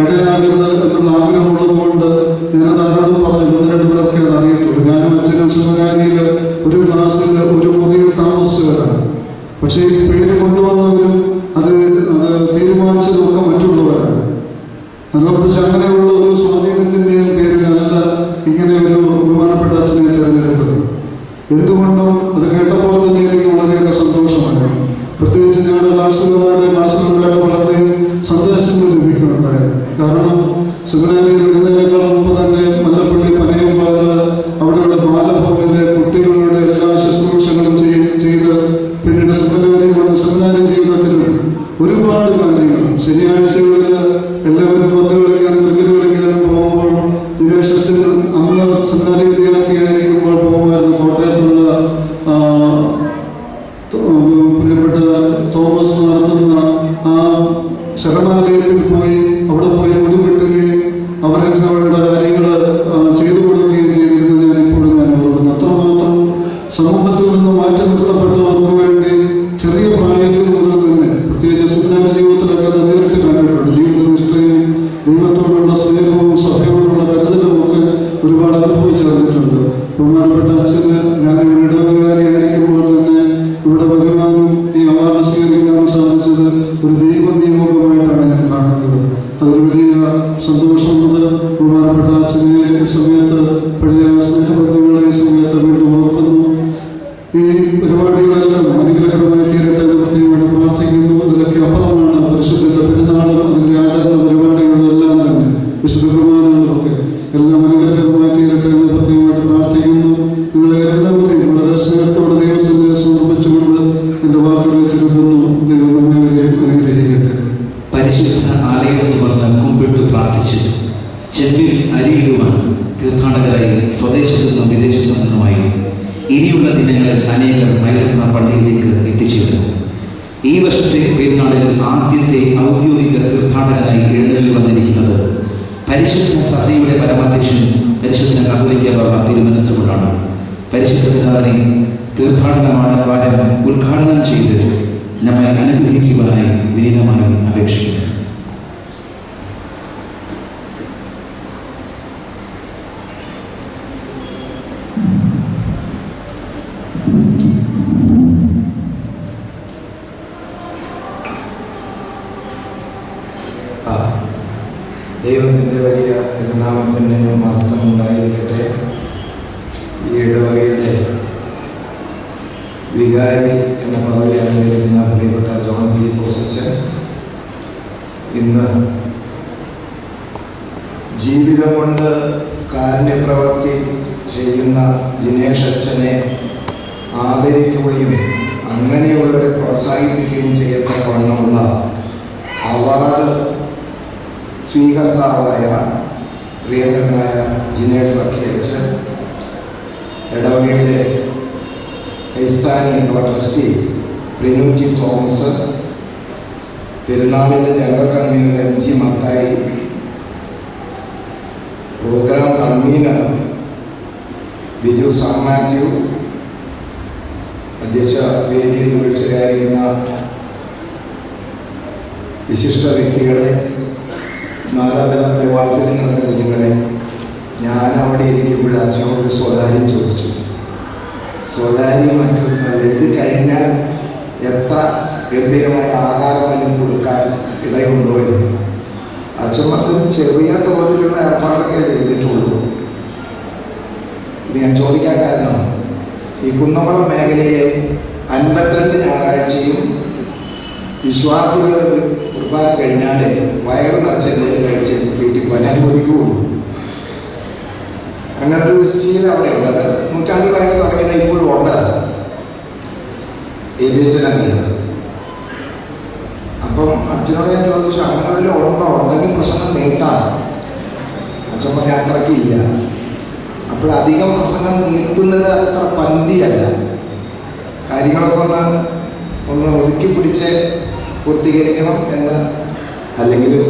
ഇടയാകരുത് എന്നുള്ള ആഗ്രഹമുള്ളത് കൊണ്ട് ഞാനത് ആരോട് പറഞ്ഞു. 1-2 പേർക്കേ അത് അറിയത്തുള്ളൂ. ഞാനും അച്ഛനും സെമിനാരിയിൽ ഒരു ക്ലാസ്സിൽ ഒരു മുറിയിൽ താമസിച്ചവരാണ്. പക്ഷേ ഈ പേര് കൊണ്ടുവന്നവരും അത് തീരുമാനിച്ചതൊക്കെ മറ്റുള്ളവരാണ്. അതിനെക്കുറിച്ച് അങ്ങനെയുള്ള ഒരു സ്വാധീനത്തിൻ്റെയും പേരിലല്ല ഇങ്ങനെ ഒരു ബഹുമാനപ്പെട്ട അച്ഛനെ തിരഞ്ഞെടുത്തത്. എന്തുകൊണ്ടും അത് കേട്ടപ്പോൾ തന്നെ എനിക്ക് വളരെയേറെ സന്തോഷമായി. പ്രത്യേകിച്ച് ഞങ്ങളുടെ ക്ലാസ്സുകളുടെ വളരെ സന്ദേശങ്ങൾ ലഭിക്കുന്നുണ്ടായി. കാരണം സെമിനാരിയിൽ വരുന്നതിനേക്കാൾ മുമ്പ് തന്നെ മല്ലപ്പള്ളി പനയമ്പാല് അവിടെയുള്ള ബാലഭവനിലെ കുട്ടികളുടെ എല്ലാ ശുശ്രൂഷകളും ചെയ്ത് പിന്നീട് സെമിനാരി ജീവിതത്തിലും ഒരുപാട് കാര്യങ്ങൾ ശനിയാഴ്ചകളിൽ എല്ലാവരും പന്ത് കളിക്കാനും ക്രിക്കറ്റ് കളിക്കാനും പോകുമ്പോൾ ദിനേഷ് അച്ഛൻ അന്ന് സെമിനാരി വിദ്യാർത്ഥിയായിരിക്കുമ്പോൾ പോകുമായിരുന്നു. കോട്ടയത്തുള്ള പ്രിയപ്പെട്ട തോമസ് നടത്തുന്ന ആ ശരണാലയത്തിൽ പോയി അവിടെ പോയി മുടിവെട്ടുകയും അവരൊക്കെ അവരുടെ കാര്യങ്ങൾ ചെയ്തു കൊടുക്കുകയും ചെയ്തിരുന്നത് ഞാൻ ഓർക്കുന്നു. അത്രമാത്രം സമൂഹത്തിൽ നിന്ന് മാറ്റി നിർത്തപ്പെട്ടവർക്ക് വേണ്ടി ചെറിയ പ്രായത്തിൽ മുതൽ തന്നെ പ്രത്യേകിച്ച് സെമിനാരി ജീവിതത്തിലൊക്കെ അത് നേരിട്ട് കണ്ടിട്ടുണ്ട്. ജീവിതനിഷ്ഠയും ദൈവത്തോടുള്ള സ്നേഹവും സഭയോടുള്ള കരുതലും ഒക്കെ ഒരുപാട് അനുഭവിച്ചറിഞ്ഞിട്ടുണ്ട്. ബഹുമാനപ്പെട്ട അച്ഛന് ഞാനിവിടെ ഇടവകാരിയായിരിക്കുമ്പോൾ തന്നെ ഇവിടെ വരുവാനും ഈ അവാർഡ് സ്വീകരിക്കാനും സാധിച്ചത് ഒരു ദൈവനിയോഗമായിട്ടാണ് ഞാൻ കാണുന്നത്. അതൊരു വലിയ സന്തോഷമുണ്ട്. ബഹുമാനപ്പെട്ട അച്ഛനെ സമയത്ത് പഴയ സ്നേഹബന്ധങ്ങളെ സമയത്ത് വീണ്ടും ഓർക്കുന്നു. ഈ പരിപാടികളെല്ലാം അനുഗ്രഹകരമായി തീരട്ടെ എന്ന് പ്രത്യേകമായിട്ട് പ്രാർത്ഥിക്കുന്നു. ഇതിലൊക്കെ അപ്പുറമാണ് പരിശുദ്ധന്റെ പെരുന്നാളും അതിൻ്റെ ആചരണ പരിപാടികളെല്ലാം തന്നെ വിശുദ്ധ കുർബാനകളൊക്കെ എല്ലാം അനുഗ്രഹകരമായി തീരട്ടെ എന്ന് പ്രത്യേകമായിട്ട് പ്രാർത്ഥിക്കുന്നു. നിങ്ങളെ എല്ലാവരെയും വളരെ സ്നേഹത്തോടെ ദൈവസന്നിധിയെ സമർപ്പിച്ചുകൊണ്ട് എൻ്റെ വാക്കുകളെ ചുരുക്കുന്നു. ദൈവം നമ്മെവരെയും അനുഗ്രഹിക്കട്ടെ. പരിശുദ്ധ ആലയത്തിൽ വന്ന് കുമ്പിട്ട് പ്രാർത്ഥിച്ച് ചെമ്പിൽ അരിയിടുവാൻ തീർത്ഥാടകരായി സ്വദേശത്തു നിന്നും വിദേശത്തു നിന്നുമായി ഇനിയുള്ള ദിനങ്ങളിൽ അനേകർ മൈലപ്പ പള്ളിയിലേക്ക് എത്തിച്ചേരുന്നു. ഈ വർഷത്തെ പെരുന്നാളിൽ ആദ്യത്തെ ഔദ്യോഗിക തീർത്ഥാടകനായി എഴുന്നള്ളി വന്നിരിക്കുന്നത് പരിശുദ്ധ സഭയുടെ പരമാധ്യക്ഷൻ പരിശുദ്ധ കത്തോലിക്ക ബാബ തിരുമനസ്സുകൊണ്ടാണ്. പരിശുദ്ധ പിതാവിനെ തീർത്ഥാടനമാണ് വാരം ഉദ്ഘാടനം ചെയ്ത് നമ്മെ അനുഗ്രഹിക്കുവാനായി വിനീതമായി അപേക്ഷിക്കുന്നു. ദൈവത്തിൻ്റെ വലിയ തിരുനാമത്തിന് മഹത്വം ഉണ്ടായിരിക്കട്ടെ. ഈ ഇടവകയുടെ വികാരി എന്ന പദവി അനുഭവിക്കുന്ന പ്രിയപ്പെട്ട ജോൺ ഫിലിപ്പോസ് അച്ഛൻ, ഇന്ന് ജീവിതം കൊണ്ട് കാരുണ്യപ്രവൃത്തി ചെയ്യുന്ന ജിനേഷ് അച്ഛനെ ആദരിക്കുകയും അങ്ങനെയുള്ളവരെ പ്രോത്സാഹിപ്പിക്കുകയും ചെയ്യത്തക്കവണ്ണമുള്ള അവാർഡ് സ്വീകർത്താവായ പ്രിയങ്കരനായ ജിനേഷ് വർക്കി അച്ഛൻ, ഇടവകയിലെ ക്രൈസ്താനി ട്രസ്റ്റി പ്രിനൂറ്റി തോമസ്, പെരുന്നാളിൻ്റെ general convener MG Mathai, programme convener Biju Sam Mathew, അധ്യക്ഷ വേദിയിൽ ഉപേക്ഷരായിരിക്കുന്ന വിശിഷ്ട വ്യക്തികളെ, മാതാപിതാക്കളെ, വാത്സല്യം നിറഞ്ഞ കുഞ്ഞുങ്ങളെ, ഞാൻ അവിടെ ഇരിക്കുമ്പോൾ അച്ഛനോട് സ്വകാര്യം ചോദിച്ചു. സ്വകാര്യം മറ്റൊന്നുമല്ല, ഇത് കഴിഞ്ഞാൽ എത്ര ഗംഭീരമായ ആഹാരമെല്ലാം കൊടുക്കാൻ ഇടയുണ്ടോ എന്ന്. അച്ഛൻ പറഞ്ഞ ചെറിയ തോതിലുള്ള ഏർപ്പാടൊക്കെ ചെയ്തിട്ടുള്ളൂ. ഇത് ഞാൻ ചോദിക്കാൻ കാരണം, ഈ കുന്നംകുളം മേഖലയിലെ 52 ഞായറാഴ്ചയും വിശ്വാസികൾ കുർബാന കഴിഞ്ഞാൽ വയറ് നിറച്ചെന്തെങ്കിലും കഴിച്ച് വീട്ടിൽ പോകാൻ അനുവദിക്കുകയുള്ളൂ. അങ്ങനൊരു ശീലം അവിടെ ഉള്ളത്. നൂറ്റാണ്ടുകളായിട്ട് തുടങ്ങിയത് ഇപ്പോഴും ഉണ്ട്. ഏകീച്ചനല്ല. അപ്പം അച്ഛനോട് ഞാൻ ചോദിച്ചു, അങ്ങനെ വല്ലതും ഉണ്ടോ? ഉണ്ടെങ്കിൽ പ്രസംഗം നീട്ടാം. അച്ഛൻ പറഞ്ഞ അത്രയ്ക്കില്ല. അപ്പോഴധികം പ്രസംഗം നീട്ടുന്നത് അത്ര പന്തിയല്ല. കാര്യങ്ങളൊക്കെ ഒന്ന് ഒതുക്കി പിടിച്ച് പൂർത്തീകരിക്കണം എന്ന്. അല്ലെങ്കിലും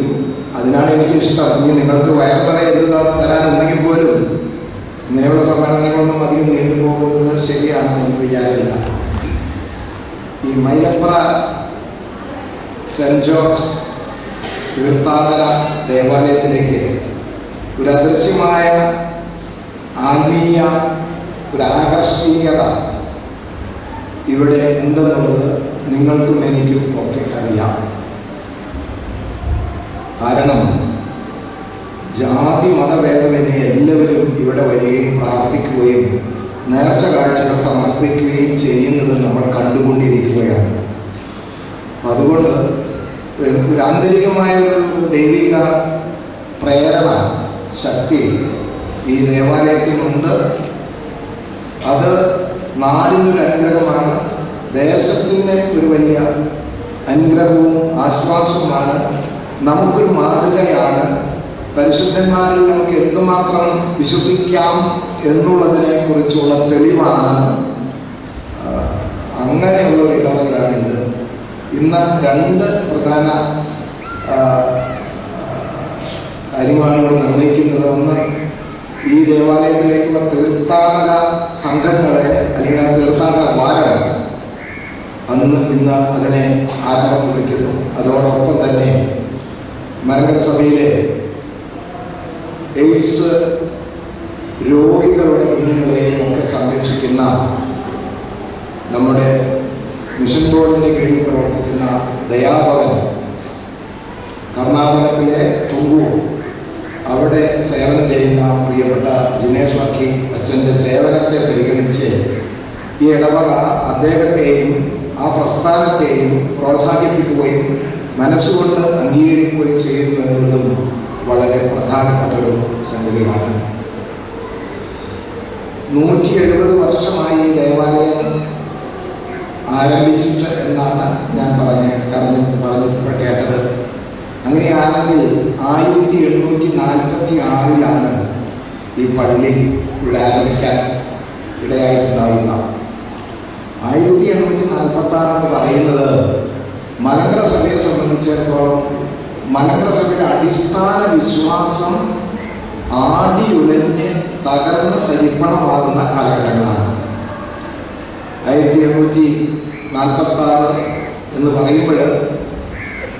അതിനാണ് എനിക്കിഷ്ടം. ഇനി നിങ്ങൾക്ക് വയർത്തറ എന്ത് തരാനുണ്ടെങ്കിൽ പോലും ഇങ്ങനെയുള്ള സമ്മേളനങ്ങളൊന്നും അധികം നീണ്ടുപോകുന്നത് ശരിയാണെന്ന് എനിക്ക് വിചാരമില്ല. ഈ മൈലപ്ര സെൻറ്റ് ജോർജ് തീർത്ഥാടന ദേവാലയത്തിലേക്ക് ഒരു അദൃശ്യമായ ആത്മീയ ഒരു ആകർഷണീയത ഇവിടെ ഉണ്ടെന്നുള്ളത് നിങ്ങൾക്കും എനിക്കും ഒക്കെ അറിയാം. കാരണം ജാതി മതഭേദമന്യേ എല്ലാവരും ഇവിടെ വരികയും പ്രാർത്ഥിക്കുകയും നേർച്ച കാഴ്ചകൾ സമർപ്പിക്കുകയും ചെയ്യുന്നത് നമ്മൾ കണ്ടുകൊണ്ടിരിക്കുകയാണ്. അതുകൊണ്ട് ഒരു ആന്തരികമായ ഒരു ദൈവിക പ്രേരണ ശക്തി ഈ ദേവാലയത്തിനുണ്ട്. അത് നാടിനൊരു അനുഗ്രഹമാണ്, ദേശത്തിന് ഒരു വലിയ അനുഗ്രഹവും ആശ്വാസവുമാണ്, നമുക്കൊരു മാതൃകയാണ്. പരിശുദ്ധന്മാരിൽ നമുക്ക് എന്തുമാത്രം വിശ്വസിക്കാം എന്നുള്ളതിനെ കുറിച്ചുള്ള തെളിവാണ്. അങ്ങനെയുള്ളൊരു ഇടവകയാണിത്. ഇന്ന് 2 പ്രധാന കാര്യമാണ് ഇവിടെ നിർവഹിക്കുന്നത്. ഒന്ന്, ഈ ദേവാലയത്തിലേക്കുള്ള തീർത്ഥാടക സംഘങ്ങളെ അല്ലെങ്കിൽ തീർത്ഥാടക വാരം ഇന്ന് അതിനെ ആരംഭം കുറിക്കുന്നു. അതോടൊപ്പം തന്നെ മലങ്കര സഭയിലെ എയ്ഡ്സ് രോഗികളുടെ കുഞ്ഞുങ്ങളെയും ഒക്കെ സംരക്ഷിക്കുന്ന നമ്മുടെ മിഷൻ ബോർഡിൻ്റെ കീഴിൽ പ്രവർത്തിക്കുന്ന ദയാഭവൻ, കർണാടകത്തിലെ തുങ്കൂർ, അവിടെ സേവനം ചെയ്യുന്ന പ്രിയപ്പെട്ട ജിനേഷ് വർക്കി അച്ഛൻ്റെ സേവനത്തെ പരിഗണിച്ച് ഈ ഇടവക അദ്ദേഹത്തെയും ആ പ്രസ്ഥാനത്തെയും പ്രോത്സാഹിപ്പിക്കുകയും മനസ്സുകൊണ്ട് അംഗീകരിക്കുകയും ചെയ്യുന്നു എന്നുള്ളതും വളരെ പ്രധാനപ്പെട്ടൊരു സംഗതിയാണ്. 170 വർഷമായി ഈ ദേവാലയം ആരംഭിച്ചിട്ട് എന്നാണ് ഞാൻ പറഞ്ഞപ്പോൾ കേട്ടത്. അങ്ങനെയാണെങ്കിൽ 1846 ഈ പള്ളി ഇവിടെ ആരംഭിക്കാൻ ഇടയായിട്ടുണ്ടാവുക. 1846 എന്ന് പറയുന്നത് മലങ്കര സഭയെ സംബന്ധിച്ചിടത്തോളം മലങ്കര സഭയുടെ അടിസ്ഥാന വിശ്വാസം ആദിയുലഞ്ഞ് തകർന്ന് തരിപ്പണമാകുന്ന കാലഘട്ടങ്ങളാണ്. 1846 എന്ന് പറയുമ്പോൾ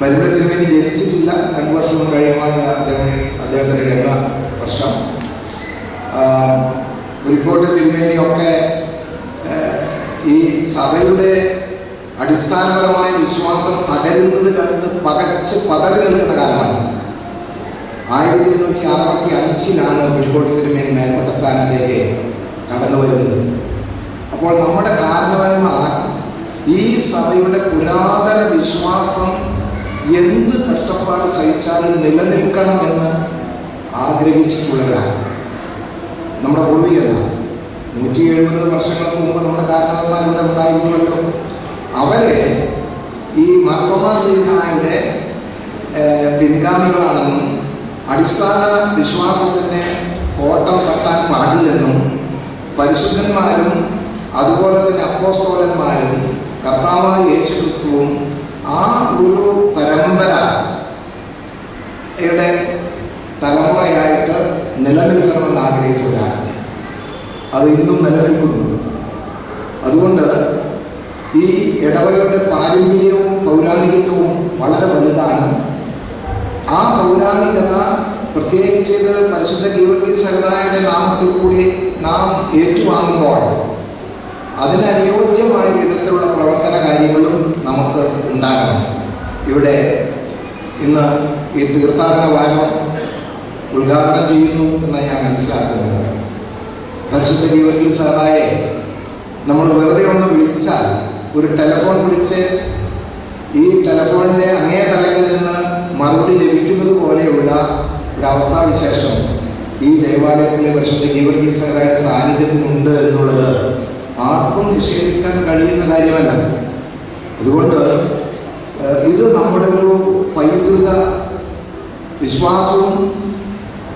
പരിമള തിരുമേനി ജനിച്ചിട്ടില്ല. 2 വർഷം കഴിയുമാണ് അദ്ദേഹത്തിൻ്റെ ജന്മ വർഷം. പുലിക്കോട്ട് തിരുമേനിയൊക്കെ ഈ സഭയുടെ അടിസ്ഥാനപരമായ വിശ്വാസം തകരുന്നത് കണ്ട് പതറി നിൽക്കുന്ന കാലമാണ്. 1865 പുലിക്കോട്ട് തിരുമേനി മേൽപ്പെട്ട സ്ഥാനത്തേക്ക് കടന്നു വരുന്നത്. അപ്പോൾ നമ്മുടെ കാരണവന്മാർ ഈ സഭയുടെ പുരാതന വിശ്വാസം എന്ത് കഷ്ടപ്പാട് ദേവാലയത്തിൽ നിലനിൽക്കണമെന്ന് ആഗ്രഹിച്ചിട്ടുള്ളവരാണ് നമ്മുടെ പൂർവികന്മാർ. 170 വർഷങ്ങൾക്ക് മുമ്പ് നമ്മുടെ കാരണവന്മാരുടെ ഉണ്ടായിരുന്നല്ലോ. അവരെ ഈ മാർത്തോമാ ശ്ലീഹായുടെ പിൻഗാമികളാണെന്നും അടിസ്ഥാന വിശ്വാസത്തിന് കോട്ടം തട്ടാൻ പാടില്ലെന്നും പരിശുദ്ധന്മാരും അതുപോലെ തന്നെ അപ്പോസ്തലന്മാരും കർത്താവായ യേശുക്രിസ്തുവും ആ ഒരു പരമ്പരയുടെ തലമുറയായിട്ട് നിലനിൽക്കണമെന്ന് ആഗ്രഹിച്ചവരാണ്. അത് ഇന്നും നിലനിൽക്കുന്നു. അതുകൊണ്ട് ഈ ഇടവകയുടെ പാരമ്പര്യവും പൗരാണികത്വവും വളരെ വലുതാണ്. ആ പൗരാണികത പ്രത്യേകിച്ച് പരിശുദ്ധ ഗീവർഗീസ് സഹോദരന്റെ നാമത്തിൽ കൂടി നാം ഏറ്റുവാങ്ങുമ്പോൾ അതിനനുയോജ്യമായ വിധത്തിലുള്ള പ്രവർത്തന കാര്യങ്ങളും നമുക്ക് ഉണ്ടാകണം. ഇവിടെ ഇന്ന് ഈ തീർത്ഥാടന വാരം ഉദ്ഘാടനം ചെയ്യുന്നു എന്ന് ഞാൻ മനസ്സിലാക്കുന്നത്. പരിശുദ്ധ ഗീവർഗീസ് സഹോദരനെ നമ്മൾ വെറുതെ ഒന്ന് വിളിച്ചാൽ, ഒരു ടെലിഫോൺ വിളിച്ച് ഈ ടെലിഫോണിൻ്റെ അങ്ങേ തലങ്ങളിൽ നിന്ന് മറുപടി ലഭിക്കുന്നത് പോലെയുള്ള ഒരവസ്ഥാവിശേഷം ഈ ദേവാലയത്തിലെ പരിശുദ്ധ ഗീവർഗീസ് സഹോദരന്റെ സാന്നിധ്യത്തിനുണ്ട് എന്നുള്ളത് ആർക്കും നിഷേധിക്കാൻ കഴിയുന്ന കാര്യമല്ല. അതുകൊണ്ട് ഇത് നമ്മുടെ ഒരു പൈതൃക വിശ്വാസവും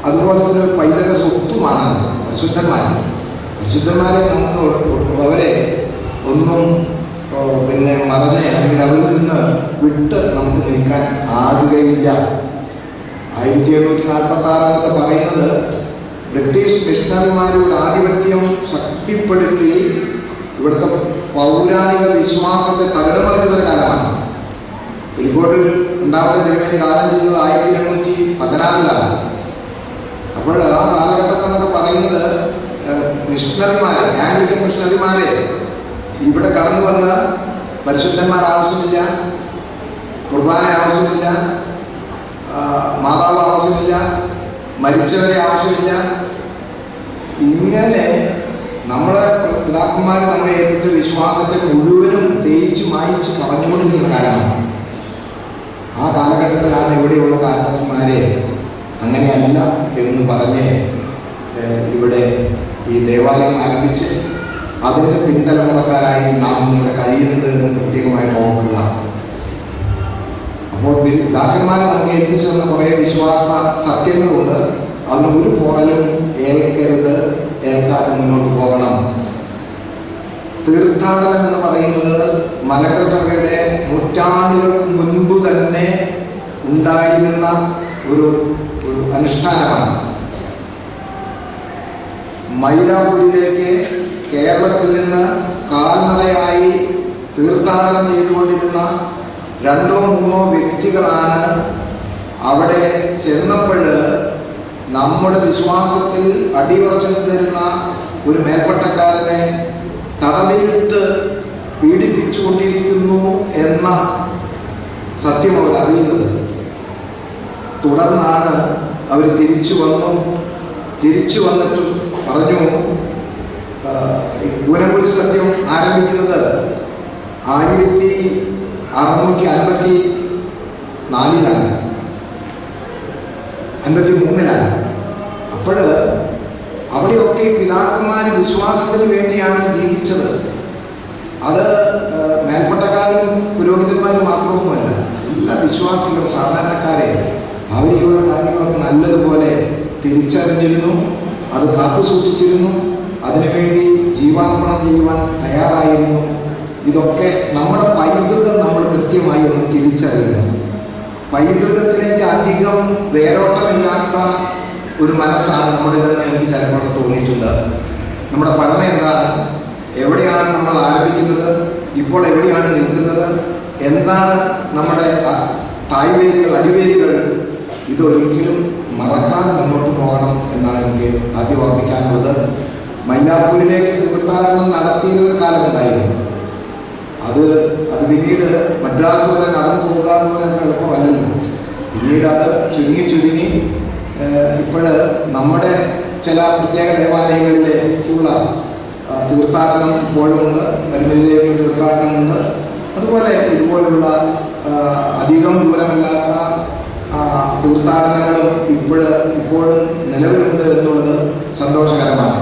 അതുപോലെ തന്നെ ഒരു പൈതൃക സ്വത്തുമാണ്. പരിശുദ്ധന്മാരെ നമുക്ക് അവരെ ഒന്നും മറന്ന് അല്ലെങ്കിൽ അവരിൽ നിന്ന് വിട്ട് നമുക്ക് നിൽക്കാൻ ആകുകയില്ല. 1746 പറയുന്നത് ബ്രിട്ടീഷ് മിഷണറിമാരുടെ ആധിപത്യം ശക്തിപ്പെടുത്തി ഇവിടുത്തെ പൗരാണിക വിശ്വാസത്തെ തകിടമറിഞ്ഞൊരു കാലമാണ്. പുലിക്കോട്ടിൽ ഉണ്ടാവുന്ന തിരുമേനി കാലം ചെയ്തത് 1816 അപ്പോൾ ആ കാലഘട്ടം എന്നൊക്കെ പറയുന്നത് മിഷണറിമാരെ, ആംഗ്ലിക്കൻ മിഷണറിമാരെ ഇവിടെ കടന്നു വന്ന പരിശുദ്ധന്മാർ ആവശ്യമില്ല, കുർബാന ആവശ്യമില്ല, മാതാവ് ആവശ്യമില്ല, മരിച്ചവരെ ആവശ്യമില്ല. ഇങ്ങനെ നമ്മുടെ പിതാക്കന്മാർ നമ്മളെ ഏൽപ്പിച്ച വിശ്വാസത്തെ മുഴുവനും തേച്ച് മായിച്ച് കളഞ്ഞുകൊണ്ടിരിക്കുന്ന കാലമാണ്. ആ കാലഘട്ടത്തിലാണ് ഇവിടെയുള്ള കാരണവന്മാരെ അങ്ങനെയല്ല എന്ന് പറഞ്ഞ് ഇവിടെ ഈ ദേവാലയം ആരംഭിച്ച് അതിൻ്റെ പിൻതലമുറക്കാരായി നാം ഇവിടെ കഴിയുന്നത് എന്ന് പ്രത്യേകമായിട്ട് ഓർക്കുക. അപ്പോൾ പിതാക്കന്മാർ നമുക്ക് ഏൽപ്പിച്ചു തന്ന കുറേ വിശ്വാസ സത്യങ്ങളുണ്ട്. അതിന് ഒരു പോറലും ഏൽക്കരുത്, ഏൽക്കാതെ മുന്നോട്ട് പോകണം. തീർത്ഥാടനം എന്ന് പറയുന്നത് മലങ്കര സഭയുടെ നൂറ്റാണ്ടുകൾക്ക് മുൻപ് തന്നെ ഉണ്ടായിരുന്ന ഒരു അനുഷ്ഠാനമാണ്. മൈലാപ്പൂരിലേക്ക് കേരളത്തിൽ നിന്ന് കാൽനടയായി തീർത്ഥാടനം ചെയ്തുകൊണ്ടിരുന്ന 2 or 3 വ്യക്തികളാണ് അവിടെ ചെന്നപ്പോൾ നമ്മുടെ വിശ്വാസത്തിൽ അടിയുറച്ചു നിന്നിരുന്ന ഒരു മേൽപ്പട്ടക്കാരനെ തടവിലിട്ട് പീഡിപ്പിച്ചുകൊണ്ടിരിക്കുന്നു എന്ന സത്യം അവർ അറിയുന്നത്. തുടർന്നാണ് അവർ തിരിച്ചു വന്നിട്ട് പറഞ്ഞു, പൂനംകുടി സത്യം ആരംഭിക്കുന്നത് 1654 53 അപ്പോൾ അവിടെയൊക്കെ പിതാക്കന്മാർ വിശ്വാസത്തിന് വേണ്ടിയാണ് ജീവിച്ചത്. അത് മേൽപ്പട്ടക്കാരും പുരോഹിതന്മാരും മാത്രവുമല്ല, എല്ലാ വിശ്വാസികളും സാധാരണക്കാരെ ഭാവിയുള്ള കാര്യങ്ങളൊക്കെ നല്ലതുപോലെ തിരിച്ചറിഞ്ഞിരുന്നു, അത് കാത്തു സൂക്ഷിച്ചിരുന്നു, അതിനുവേണ്ടി ജീവാർപ്പണം ചെയ്യുവാൻ തയ്യാറായിരുന്നു. ഇതൊക്കെ നമ്മുടെ പൈതൃകം നമ്മൾ കൃത്യമായി ഒന്ന് തിരിച്ചറിയുന്നു. പൈതൃകത്തിലേക്ക് അധികം വേരോട്ടമില്ലാത്ത ഒരു മനസ്സാണ് നമ്മുടേതെന്ന് എനിക്ക് ചിലപ്പോൾ തോന്നിയിട്ടുണ്ട്. നമ്മുടെ പഠനം എന്താണ്, എവിടെയാണ് നമ്മൾ ആരംഭിക്കുന്നത്, ഇപ്പോൾ എവിടെയാണ് നിൽക്കുന്നത്, എന്താണ് നമ്മുടെ തായ്വേരുകൾ, അടിവേരുകൾ, ഇതൊരിക്കലും മറക്കാതെ മുന്നോട്ട് പോകണം എന്നാണ് എനിക്ക് ആദ്യം ഓർമ്മിക്കാനുള്ളത്. മൈലാപ്പൂരിലേക്ക് തീർത്ഥാടനം നടത്തിയിരുന്ന കാലമുണ്ടായിരുന്നു. അത് പിന്നീട് മദ്രാസ് വരെ നടന്നു പോകുക എന്ന് പറയുന്നത് എളുപ്പമല്ലല്ലോ. പിന്നീട് അത് ചുരുങ്ങി ഇപ്പോൾ നമ്മുടെ ചില പ്രത്യേക ദേവാലയങ്ങളിലെ ഉള്ള തീർത്ഥാടനം ഇപ്പോഴുമുണ്ട്, പരിമലയിലേക്ക് തീർത്ഥാടനമുണ്ട്. അതുപോലെ ഇതുപോലുള്ള അധികം ദൂരമില്ലാത്ത തീർത്ഥാടനങ്ങളും ഇപ്പോഴും നിലവിലുണ്ട് എന്നുള്ളത് സന്തോഷകരമാണ്.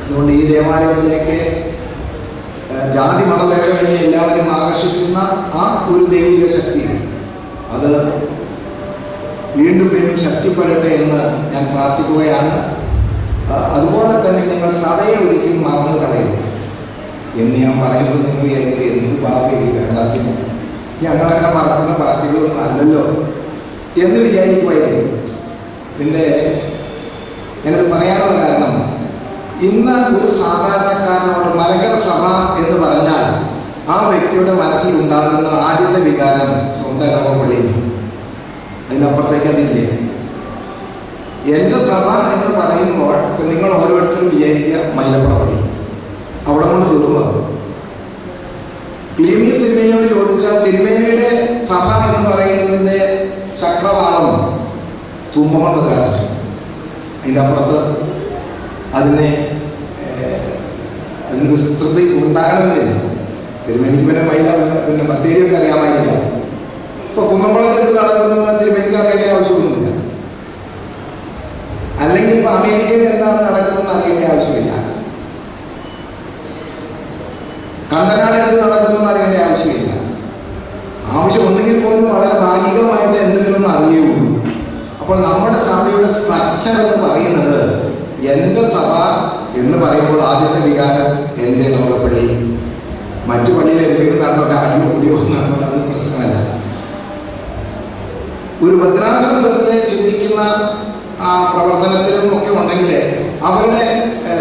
അതുകൊണ്ട് ഈ ദേവാലയത്തിലേക്ക് ജാതി മതഭേദമന്യേ എല്ലാവരും ആകർഷിക്കുന്ന ആ ഒരു ദൈവിക ശക്തി അത് വീണ്ടും വീണ്ടും ശക്തിപ്പെടട്ടെ എന്ന് ഞാൻ പ്രാർത്ഥിക്കുകയാണ്. അതുപോലെ തന്നെ നിങ്ങൾ സഭയെ ഒരിക്കലും മറന്നു കളയരുത് എന്ന് ഞാൻ പറയുമ്പോൾ നിങ്ങൾ വിചാരിക്കുന്നത് എന്ത് ഭാവി വേണ്ടാത്തിന് ഞങ്ങളങ്ങനെ മറക്കുന്ന പാർട്ടികളൊന്നും അല്ലല്ലോ എന്ന് വിചാരിക്കുമായിരുന്നു. പിന്നെ ഞാനത് പറയാനുള്ള കാരണം, ഇന്ന് ഒരു സാധാരണക്കാരനോട് മലങ്കര സഭ എന്ന് പറഞ്ഞാൽ ആ വ്യക്തിയുടെ മനസ്സിൽ ഉണ്ടാകുന്ന ആദ്യത്തെ വികാരം സ്വന്തം ഇടവപ്പള്ളി. അതിനപ്പുറത്തേക്ക് അതില്ലേ. എൻ്റെ സഭ എന്ന് പറയുമ്പോൾ ഇപ്പം നിങ്ങൾ ഓരോരുത്തരും വിചാരിക്കുക മൈലപ്പുറ പള്ളി, അവിടെ കൊണ്ട് തീർന്നത്. ക്ലീമീസ് തിരുമേനിയോട് ചോദിച്ചാൽ തിരുമേനിയുടെ സഭ എന്ന് പറയുന്നതിൻ്റെ ചക്രവാളം തുമ്പമൺ ഭദ്രാസനം. അതിൻ്റെ അപ്പുറത്ത് അതിന് വിസ്തൃതി ഉണ്ടാകണമെന്നില്ല. തിരുമേനിക്ക് പിന്നെ ബത്തേരിയൊക്കെ അറിയാമായില്ല. ഇപ്പൊ കുന്നംകുളത്ത് എന്ത് നടക്കുന്നു തിരുമേനിക്ക് അറിയേണ്ട ആവശ്യമൊന്നുമില്ല. അല്ലെങ്കിൽ ഇപ്പൊ അമേരിക്കയിൽ എന്താണ് നടക്കുന്നതെന്ന് അറിയേണ്ട ആവശ്യമില്ല. കണ്ടനാട് എന്ത് നടക്കുന്നതെന്ന് അറിയേണ്ട ആവശ്യമില്ല. ആവശ്യമുണ്ടെങ്കിൽ പോലും വളരെ ഭാഗികമായിട്ട് എന്തെങ്കിലും അറിയുള്ളൂ. അപ്പോൾ നമ്മുടെ സഭയുടെ സ്ട്രക്ചർ എന്ന് പറയുന്നത്, എൻ്റെ സഭ എന്ന് പറയുമ്പോൾ ആദ്യത്തെ വികാരം എൻ്റെ ഇടവകപ്പള്ളി. മറ്റു പള്ളിയിൽ എന്തെങ്കിലും നടന്നോട്ടെ, അടിയോ കൂടിയോ നടന്നോട്ടെ, അതൊന്നും പ്രശ്നമല്ല. ഒരു ഭദ്രാസനത്തിലെ ചിന്തിക്കുന്ന ആ പ്രവർത്തനത്തിലും ഒക്കെ ഉണ്ടെങ്കിൽ അവരുടെ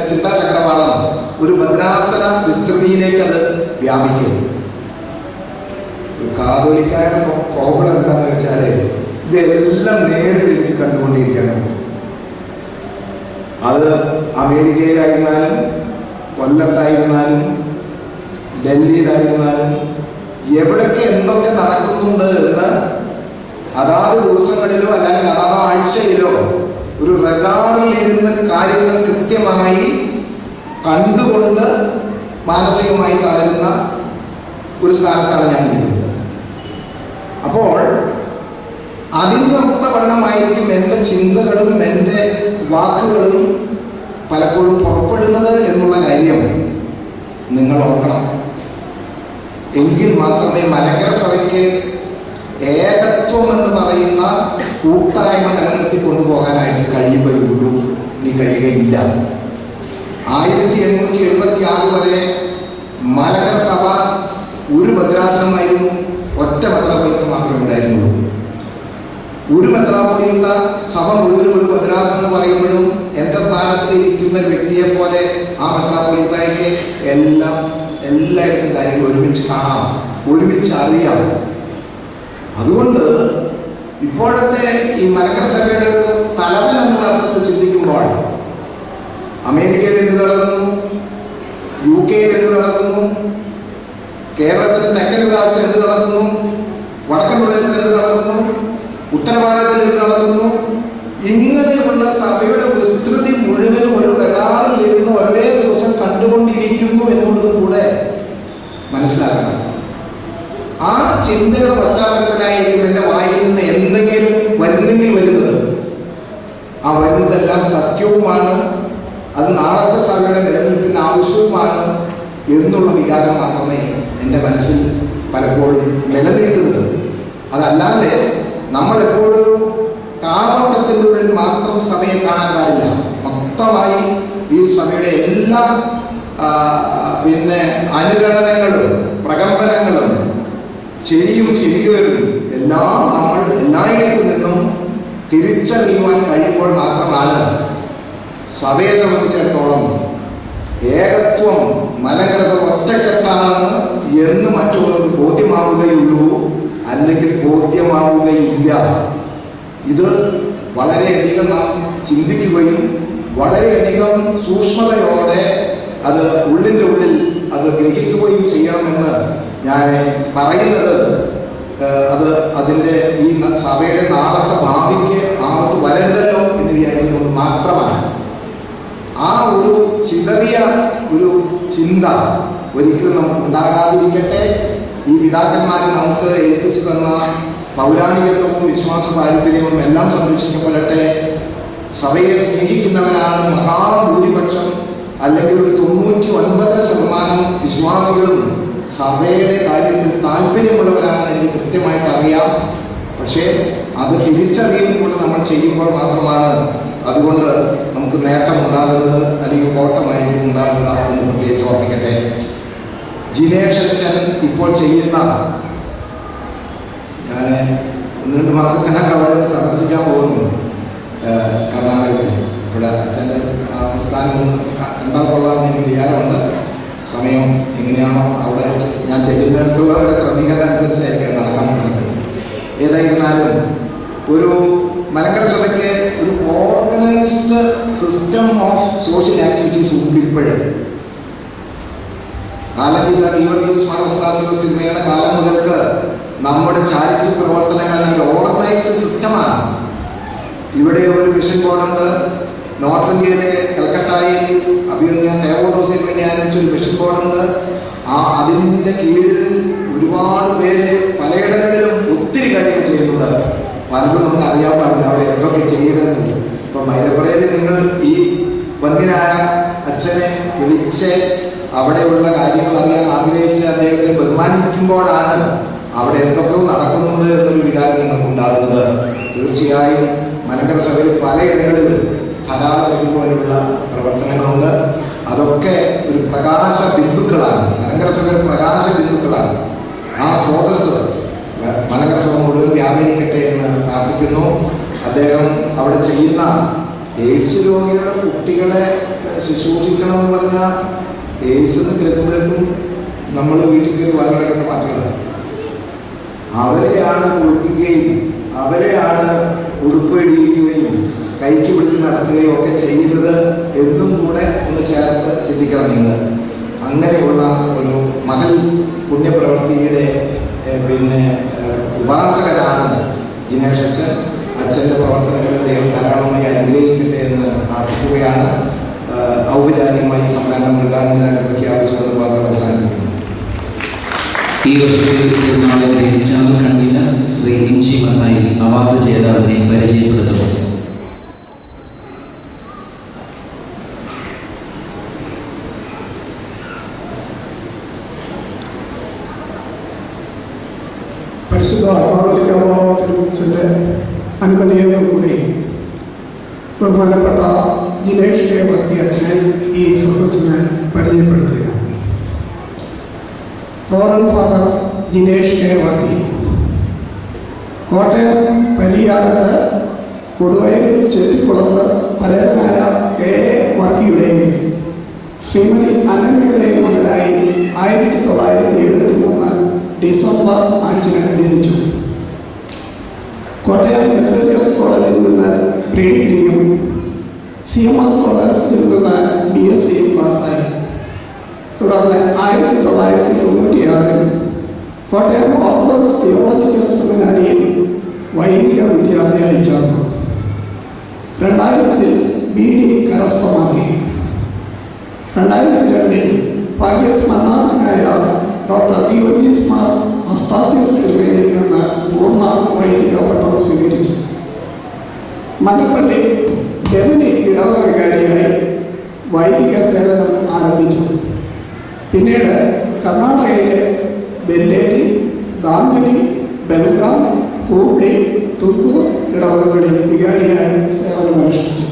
ചിന്താചക്രവാളം ഒരു ഭദ്രാസന വിസ്തൃതിയിലേക്ക് അത് വ്യാപിക്കും. കാതോലിക്കാരുടെ പ്രോബ്ലം എന്താണെന്ന് വെച്ചാൽ ഇതെല്ലാം നേരിട്ട് കണ്ടുകൊണ്ടിരിക്കണം. അത് അമേരിക്കയിലായിരുന്നാലും കൊല്ലത്തായിരുന്നാലും ഡൽഹിയിലായിരുന്നാലും എവിടൊക്കെ എന്തൊക്കെ നടക്കുന്നുണ്ട് എന്ന് അതാത് ദിവസങ്ങളിലോ അല്ലെങ്കിൽ അതാത് ആഴ്ചയിലോ ഒരു റഡാറിൽ ഇരുന്ന് കാര്യങ്ങൾ കൃത്യമായി കണ്ടുകൊണ്ട് മാനസികമായി തളരുന്ന ഒരു സ്ഥാനത്താണ് ഞാൻ ഇരിക്കുന്നത്. അപ്പോൾ അതിനൊത്തവണ്ണമായിരിക്കും എൻ്റെ ചിന്തകളും എൻ്റെ വാക്കുകളും പലപ്പോഴും പുറപ്പെടുന്നത് എന്നുള്ള കാര്യം നിങ്ങൾ ഓർക്കണം. എങ്കിൽ മാത്രമേ മലങ്കര സഭയ്ക്ക് ഏകത്വം എന്ന് പറയുന്ന കൂട്ടായ്മ നിലനിർത്തി കൊണ്ടുപോകാനായിട്ട് കഴിയുകയുള്ളൂ. ഇനി കഴിയുകയില്ല. 1876 വരെ മലങ്കര സഭ ഒരു ഭദ്രാസനമായിരുന്നു. ഒറ്റ മെത്രാപ്പൊലീത്ത മാത്രമേ ഉണ്ടായിരുന്നുള്ളൂ. ഒരു മെത്രാപ്പൊലീത്ത സഭ മുഴുവനും ഒരു ഭദ്രാസനം എന്ന് പറയുമ്പോഴും എൻ്റെ സ്ഥാനത്ത് ഇരിക്കുന്ന വ്യക്തിയെ പോലെ ആ മെത്രാപ്പൊലീത്തയ്ക്ക് എല്ലായിടത്തും കാര്യങ്ങൾ ഒരുമിച്ച് കാണാം, ഒരുമിച്ച് അറിയാം. അതുകൊണ്ട് ഇപ്പോഴത്തെ ഈ മലങ്കര സഭയുടെ ഒരു തലവൻ എന്ന അർത്ഥത്തിൽ ചിന്തിക്കുമ്പോൾ അമേരിക്കയിൽ എന്ത് നടക്കുന്നു, UK എന്ത് നടക്കുന്നു, കേരളത്തിലെ തെക്കൻ പ്രദേശത്ത് എന്ത് നടക്കുന്നു, വടക്കൻ പ്രദേശത്ത് എന്ത് നടക്കുന്നു, ഉത്തരഭാരതത്തിൽ എന്ത് നടക്കുന്നു, ഇങ്ങനെയുള്ള സഭയുടെ വിസ്തൃതി മുഴുവനും ഒരു റഡാറിൽ ഇരുന്ന് ഒരേ ദിവസം കണ്ടുകൊണ്ടിരിക്കുന്നു എന്നുള്ളത് കൂടെ മനസ്സിലാക്കണം. ആ ചിന്തയുടെ പശ്ചാത്തലത്തിലായിരിക്കും എൻ്റെ വായിൽ നിന്ന് എന്തെങ്കിലും വരുന്നത്. ആ വരുന്നതെല്ലാം സത്യവുമാണ്, അത് നാളത്തെ സഭയുടെ നിലനിൽപ്പിന് ആവശ്യവുമാണ് എന്നുള്ള വികാരം മാത്രമേ എൻ്റെ മനസ്സിൽ പലപ്പോഴും നിലനിൽക്കുന്നത്. അതല്ലാതെ നമ്മളെപ്പോഴും കാവട്ടത്തിൻ്റെ ഉള്ളിൽ മാത്രം സഭയെ കാണാൻ പാടില്ല. മൊത്തമായി ഈ സഭയുടെ എല്ലാ അനുരണനങ്ങളും പ്രകമ്പനങ്ങളും ശരിയും ശരികളും എല്ലാം നമ്മൾ എല്ലായിടത്തു നിന്നും തിരിച്ചറിയുവാൻ കഴിയുമ്പോൾ മാത്രമാണ് സഭയെ സംബന്ധിച്ചിടത്തോളം ഏകത്വം മലങ്കര സഭ ഒറ്റക്കെട്ടാണ് എന്ന് മറ്റുള്ളവർക്ക് ബോധ്യമാവുകയുള്ളൂ, അല്ലെങ്കിൽ ബോധ്യമാവുകയില്ല. ഇത് വളരെയധികം നാം ചിന്തിക്കുകയും വളരെയധികം സൂക്ഷ്മതയോടെ അത് ഉള്ളിൻ്റെ ഉള്ളിൽ അത് ഗ്രഹിക്കുകയും ചെയ്യണമെന്ന് ഞാൻ പറയുന്നത്. അതിൻ്റെ ഈ സഭയുടെ നാളത്തെ ഭാവിക്ക് ആപത്ത് വരരുതല്ലോ എന്ന് വിചാരിക്കുന്നത് മാത്രമാണ്. ആ ഒരു ചിതറിയ ഒരു ചിന്ത ഒരിക്കലും നമുക്ക് ഉണ്ടാകാതിരിക്കട്ടെ. ഈ പിതാക്കന്മാർ നമുക്ക് ഏൽപ്പിച്ചു തന്ന പൗരാണികത്വവും വിശ്വാസ പാരമ്പര്യവും എല്ലാം സംരക്ഷിക്കപ്പെടട്ടെ. സഭയെ സ്നേഹിക്കുന്നവരാണ് മഹാഭൂരിപക്ഷം, അല്ലെങ്കിൽ ഒരു 99% വിശ്വാസികളും സഭയുടെ കാര്യത്തിൽ താല്പര്യമുള്ളവരാണെന്ന് എനിക്ക് കൃത്യമായിട്ട് അറിയാം. പക്ഷേ അത് തിരിച്ചറിയുമ്പോൾ നമ്മൾ ചെയ്യുമ്പോൾ മാത്രമാണ് അതുകൊണ്ട് നമുക്ക് നേട്ടമുണ്ടാകുന്നത്, അല്ലെങ്കിൽ കോട്ടമായിരിക്കും ഉണ്ടാകുക എന്ന് പ്രത്യേകിച്ച് ഓർമ്മിക്കട്ടെ. ജിനേഷ് അച്ഛൻ ഇപ്പോൾ ചെയ്യുന്ന, ഞാൻ 1-2 മാസത്തിനകം അവിടെ സന്ദർശിക്കാൻ പോകുന്നു കർണാടകത്തിൽ. ഇവിടെ അച്ഛൻ്റെ പ്രസ്ഥാനം ഒന്ന് കണ്ടാൽ കൊള്ളാമെന്ന് എനിക്ക് വിചാരമുണ്ട്. സമയം എങ്ങനെയാണോ അവിടെ ഞാൻ ചെല്ലുന്നിടത്തുള്ള ക്രമീകരണം അനുസരിച്ചായിരിക്കും നടക്കാൻ നടക്കുന്നത്. ഏതായിരുന്നാലും ഒരു മലങ്കര സഭയ്ക്ക് ഒരു organised system of social activities ഉണ്ട് ഇപ്പോഴും. കാലജീത ഗീവർഗീസ് മാർക്സ് സിനിമയുടെ കാലം മുതൽക്ക് നമ്മുടെ ചാരിറ്റി പ്രവർത്തനങ്ങൾ ഒരു ഓർഗനൈസ്ഡ് സിസ്റ്റമാണ്. ഇവിടെ ഒരു മിഷൻ ബോർഡുണ്ട്. നോർത്ത് ഇന്ത്യയിലെ കൽക്കട്ടയിൽ അഭിനന്ദ തേവോദോസിൽ വേണ്ടി ആരംഭിച്ച ഒരു മിഷൻ ബോർഡുണ്ട്. അതിൻ്റെ കീഴിൽ ഒരുപാട് പേര് പലയിടങ്ങളിലും ഒത്തിരി കാര്യങ്ങൾ ചെയ്യുന്നുണ്ട്. പലതും നമുക്ക് അറിയാൻ പാടില്ല അവിടെ എന്തൊക്കെ ചെയ്യുന്നത്. ഇപ്പം മൈലപ്പുറയിൽ നിങ്ങൾ ഈ വന്യനായ അച്ഛനെ വിളിച്ച് അവിടെയുള്ള കാര്യങ്ങൾ അറിയാൻ ആഗ്രഹിച്ച് അദ്ദേഹത്തെ ബഹുമാനിക്കുമ്പോഴാണ് അവിടെ എന്തൊക്കെയോ നടക്കുന്നുണ്ട് എന്നൊരു വികാരം നിങ്ങൾക്ക് ഉണ്ടാകുന്നത്. തീർച്ചയായും മലങ്കര സഭയിൽ പലയിടങ്ങളിലും ധാരാളം ഇതുപോലുള്ള പ്രവർത്തനങ്ങളുണ്ട്. അതൊക്കെ ഒരു പ്രകാശ ബിന്ദുക്കളാണ്. മലങ്കര സഭയിൽ പ്രകാശ ബിന്ദുക്കളാണ്. ആ സ്രോതസ് മലങ്കര സഭ മുഴുവൻ വ്യാപരിക്കട്ടെ എന്ന് പ്രാർത്ഥിക്കുന്നു. അദ്ദേഹം അവിടെ ചെയ്യുന്ന എയ്ഡ്സ് രോഗികളുടെ കുട്ടികളെ ശുശ്രൂഷിക്കണമെന്ന് പറഞ്ഞാൽ എയ്ഡ്സ് എന്ന് കേൾക്കുമ്പോഴേക്കും നമ്മൾ വീട്ടിൽ കയറി വാങ്ങിക്കുന്ന പാട്ടുകളാണ്. അവരെയാണ് കുളിപ്പിക്കുകയും അവരെയാണ് ഉടുപ്പിടിയിക്കുകയും കൈക്ക് പിടിച്ച് നടത്തുകയും ഒക്കെ ചെയ്യുന്നത് എന്നും കൂടെ ഒന്ന് ചേർത്ത് ചിന്തിക്കണം നിങ്ങൾ. അങ്ങനെയുള്ള ഒരു മഹൽ പുണ്യപ്രവൃത്തിയുടെ ഉപാസകരാണ് ജിനേഷ് അച്ഛൻ. അച്ഛൻ്റെ പ്രവർത്തനങ്ങൾ ദൈവം ധാരാളമായി അനുഗ്രഹിക്കട്ടെ എന്ന് പ്രാർത്ഥിക്കുകയാണ്. ഔപചാരികമായി സമ്മേളനം ഉദ്ഘാടനം പ്രഖ്യാപിച്ചുകൊണ്ട് വാക്കുകൾ അവസാനിപ്പിക്കുന്നു. ഈ വർഷത്തിൽ നാളെ ജനറൽ കൺവീനർ ശ്രീ ഇൻഷി മത്തായി അവാർഡ് ജേതാവിനെ പരിചയപ്പെടുത്തുന്നു. പരിശുദ്ധ തിരുമനസിൻ്റെ അനുമതിയോടുകൂടി ബഹുമാനപ്പെട്ട ജിനേഷ് കെ വർക്കി അച്ഛനെ ഈ സദസ്സിനെ പരിചയപ്പെടുത്തുക. Reverend Father Jinesh K Varkey Kottayam പരിയാരത്ത് കൊടുവയൽ ചെത്തിക്കുളത്ത് പരേതനായ കെ എ വർക്കിയുടെയും ശ്രീമതി അനന്യയുടെയും മകനായി 1973 ഡിസംബർ 5 ജനിച്ചു. കോട്ടയം എസ് കോളേജിൽ നിന്ന് പ്രീ ഡിഗ്രിയും CMS കോളേജിൽ നിന്ന് BSc പാസ്സായി. തുടർന്ന് 1996 കോട്ടയം ഓർത്തഡോക്സ് തിയോളജിക്കൽ സെമിനാരിയിൽ വൈദിക വിദ്യാർത്ഥിയായി ചേർന്നു. 2000 BD കരസ്ഥമാക്കി. 2002 ഭാഗ്യസ്മരണാർഹനായ ഡോക്ടർ ഗീവർഗീസ് മാർ അസ്താത്യോസ് തിരുമേനിയിൽ നിന്ന് പൂർണ്ണ വൈദിക പട്ടം സ്വീകരിച്ചു. മലപ്പള്ളി ഡെമിനി ഇടവക വികാരിയായി വൈദിക സേവനം ആരംഭിച്ചു. പിന്നീട് കർണാടകയിലെ ബെല്ലേരി, ദാന്തരി, ബെൽഗാം, ഹൂബ്ലി, തുർക്കൂർ ഇടവകകളിൽ വികാരിയായി സേവനമനുഷ്ഠിച്ചു.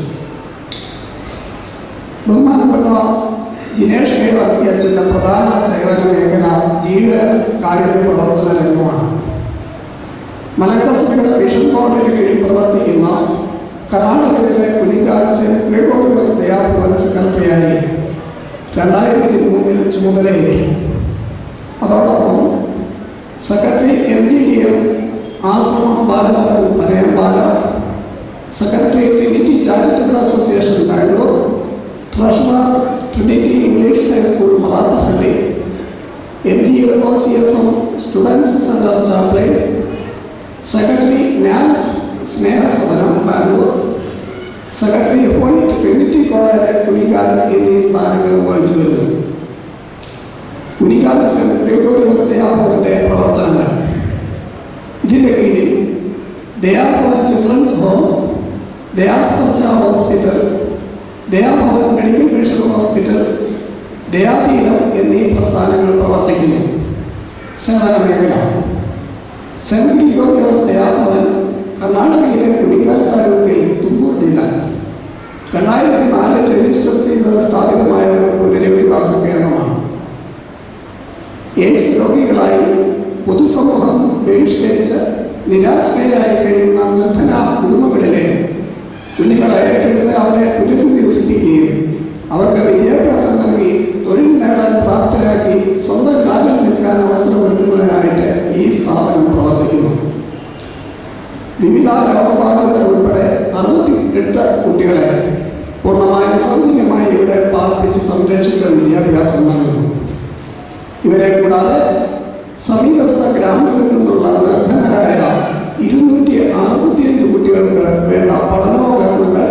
ബഹുമാനപ്പെട്ട ജിനേഷ് കെ വർക്കി അച്ഛൻ്റെ പ്രധാന സേവന മേഖല ജീവകാരുണ്യ പ്രവർത്തന രംഗമാണ്. മലങ്കര സഭയുടെ വിഷൻ ബോർഡിന് കീഴിൽ പ്രവർത്തിക്കുന്ന കർണാടകയിലെ പുലിക്കാൽ സെന്റ് ഗ്രിഗോറിയോസ് ദയാഭവൻ സെക്രട്ടറിയായി 2003 ചുമതലയേറ്റു. അതോടൊപ്പം secretary MGDM ashram Balabhavan Panayampala, secretary Trinity Charitable Association Bangalore, treasurer Trinity English High School Marathahalli, MGOCSM students centre chaplain, secretary NAMS Snehasadanam Bangalore, secretary Holy Trinity College Kunikkal എന്നീ സ്ഥാനങ്ങൾ വഹിച്ചു വരുന്നു. കുനിക്കാൽ സെന്റ് ഗ്രിഗോറിയോസ് ദയാഭവന്റെ പ്രവർത്തനങ്ങൾ ഇതിൻ്റെ കീഴിൽ Dayabhavan children's home, Dayasparsha hospital, Dayabhavan medical mission hospital, Dayatheeram എന്നീ പ്രസ്ഥാനങ്ങൾ പ്രവർത്തിക്കുന്നു. സേവന മേഖല: സെന്റ് ഗ്രിഗോറിയോസ് ദയാഭവൻ കർണാടകയിലെ കുടിക്കാൽ താലൂക്കിൽ തുമ്പൂർ ജില്ല 2004 രജിസ്റ്റർ ചെയ്ത് സ്ഥാപിതമായ ഒരു പുനരധിവാസ കേന്ദ്രമാണ്. എയ്ഡ്സ് രോഗികളായി പൊതുസമൂഹം ബഹിഷ്കരിച്ച് നിരാശ്രയരായി കഴിയുന്ന നിർധന കുടുംബങ്ങളിലെ കുഞ്ഞുങ്ങളെ ഏറ്റെടുത്ത് അവരെ പുനരധിവസിപ്പിക്കുകയും അവർക്ക് വിദ്യാഭ്യാസം നൽകി തൊഴിൽ നേടാൻ പ്രാപ്തരാക്കി സ്വന്തം കാലിൽ നിൽക്കാൻ അവസരമൊരുക്കുന്നതിനായിട്ട് ഈ സ്ഥാപനം പ്രവർത്തിക്കുന്നു. വിവിധ രോഗബാധിതർ ഉൾപ്പെടെ 68 കുട്ടികളെ പൂർണ്ണമായും സൗജന്യമായി ഇവിടെ പാർപ്പിച്ച് സംരക്ഷിച്ച വിദ്യാഭ്യാസം നൽകുന്നു. ഇവരെ കൂടാതെ സമീപസ്ഥ ഗ്രാമങ്ങളിൽ നിന്നുള്ള നിർധനരായ 265 കുട്ടികൾക്ക് വേണ്ട പഠനോപകരണങ്ങൾ,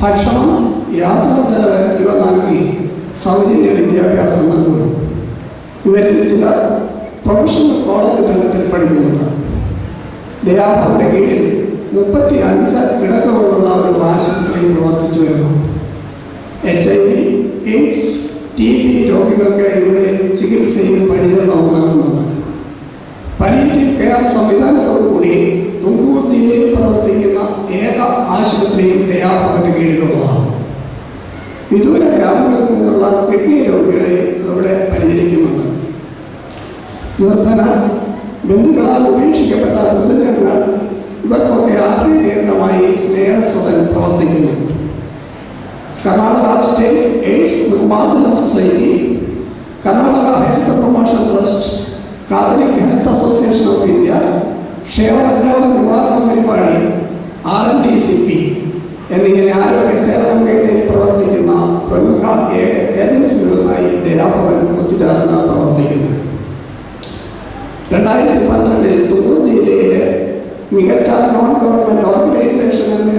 ഭക്ഷണം, യാത്രാ ചെലവ് ഇവ നൽകി സൗജന്യ വിദ്യാഭ്യാസം നൽകുന്നു. ഇവരിൽ ചിലർ പ്രൊഫഷണൽ കോളേജ് തലത്തിൽ പഠിക്കുന്നുണ്ട്. ദയാഭവന്റെ കീഴിൽ 35 കിടക്കകളുള്ള ഒരു ആശുപത്രി പ്രവർത്തിച്ചു വരുന്നു. HIV, AIDS, TB രോഗികൾക്ക് ഇവിടെ ചികിത്സയും പരിചരണവും നൽകുന്നുണ്ട്. പാലിയേറ്റീവ് കെയർ സംവിധാനത്തോടുകൂടി തുമ്പൂർ ജില്ലയിൽ പ്രവർത്തിക്കുന്ന ഏക ആശുപത്രിയും ദയാഭവന്റെ കീഴിലുള്ളതാണ്. വിദൂര ഗ്രാമങ്ങളിൽ നിന്നുള്ള കിഡ്നി രോഗികളെ അവിടെ പരിചരിക്കുന്നുണ്ട്. നിർധന ബന്ധുക്കളാൽ ഉപേക്ഷിക്കപ്പെട്ട വൃദ്ധജനങ്ങൾ ഇവർക്കൊക്കെ ആത്മീയ കേന്ദ്രമായി സ്നേഹസദൻ പ്രവർത്തിക്കുന്നു. കർണാടക സ്റ്റേറ്റ് എയ്ഡ്സ് നിർമ്മാർജ്ജന society, Karnataka Health Promotion Trust, Catholic Health Association of India, ക്ഷേമരോഗ നിവാരണ പരിപാടി, RNDCP എന്നിങ്ങനെ ആരോഗ്യ സേവന മേഖലയിൽ പ്രവർത്തിക്കുന്ന പ്രമുഖ ഏജൻസികളുമായി ദയാഭവൻ ഒത്തുചേർന്ന് പ്രവർത്തിക്കുന്നു. 2012 തുമ്പൂർ ജില്ലയിലെ മികച്ച നോൺ ഗവൺമെൻറ് ഓർഗനൈസേഷൻ എന്ന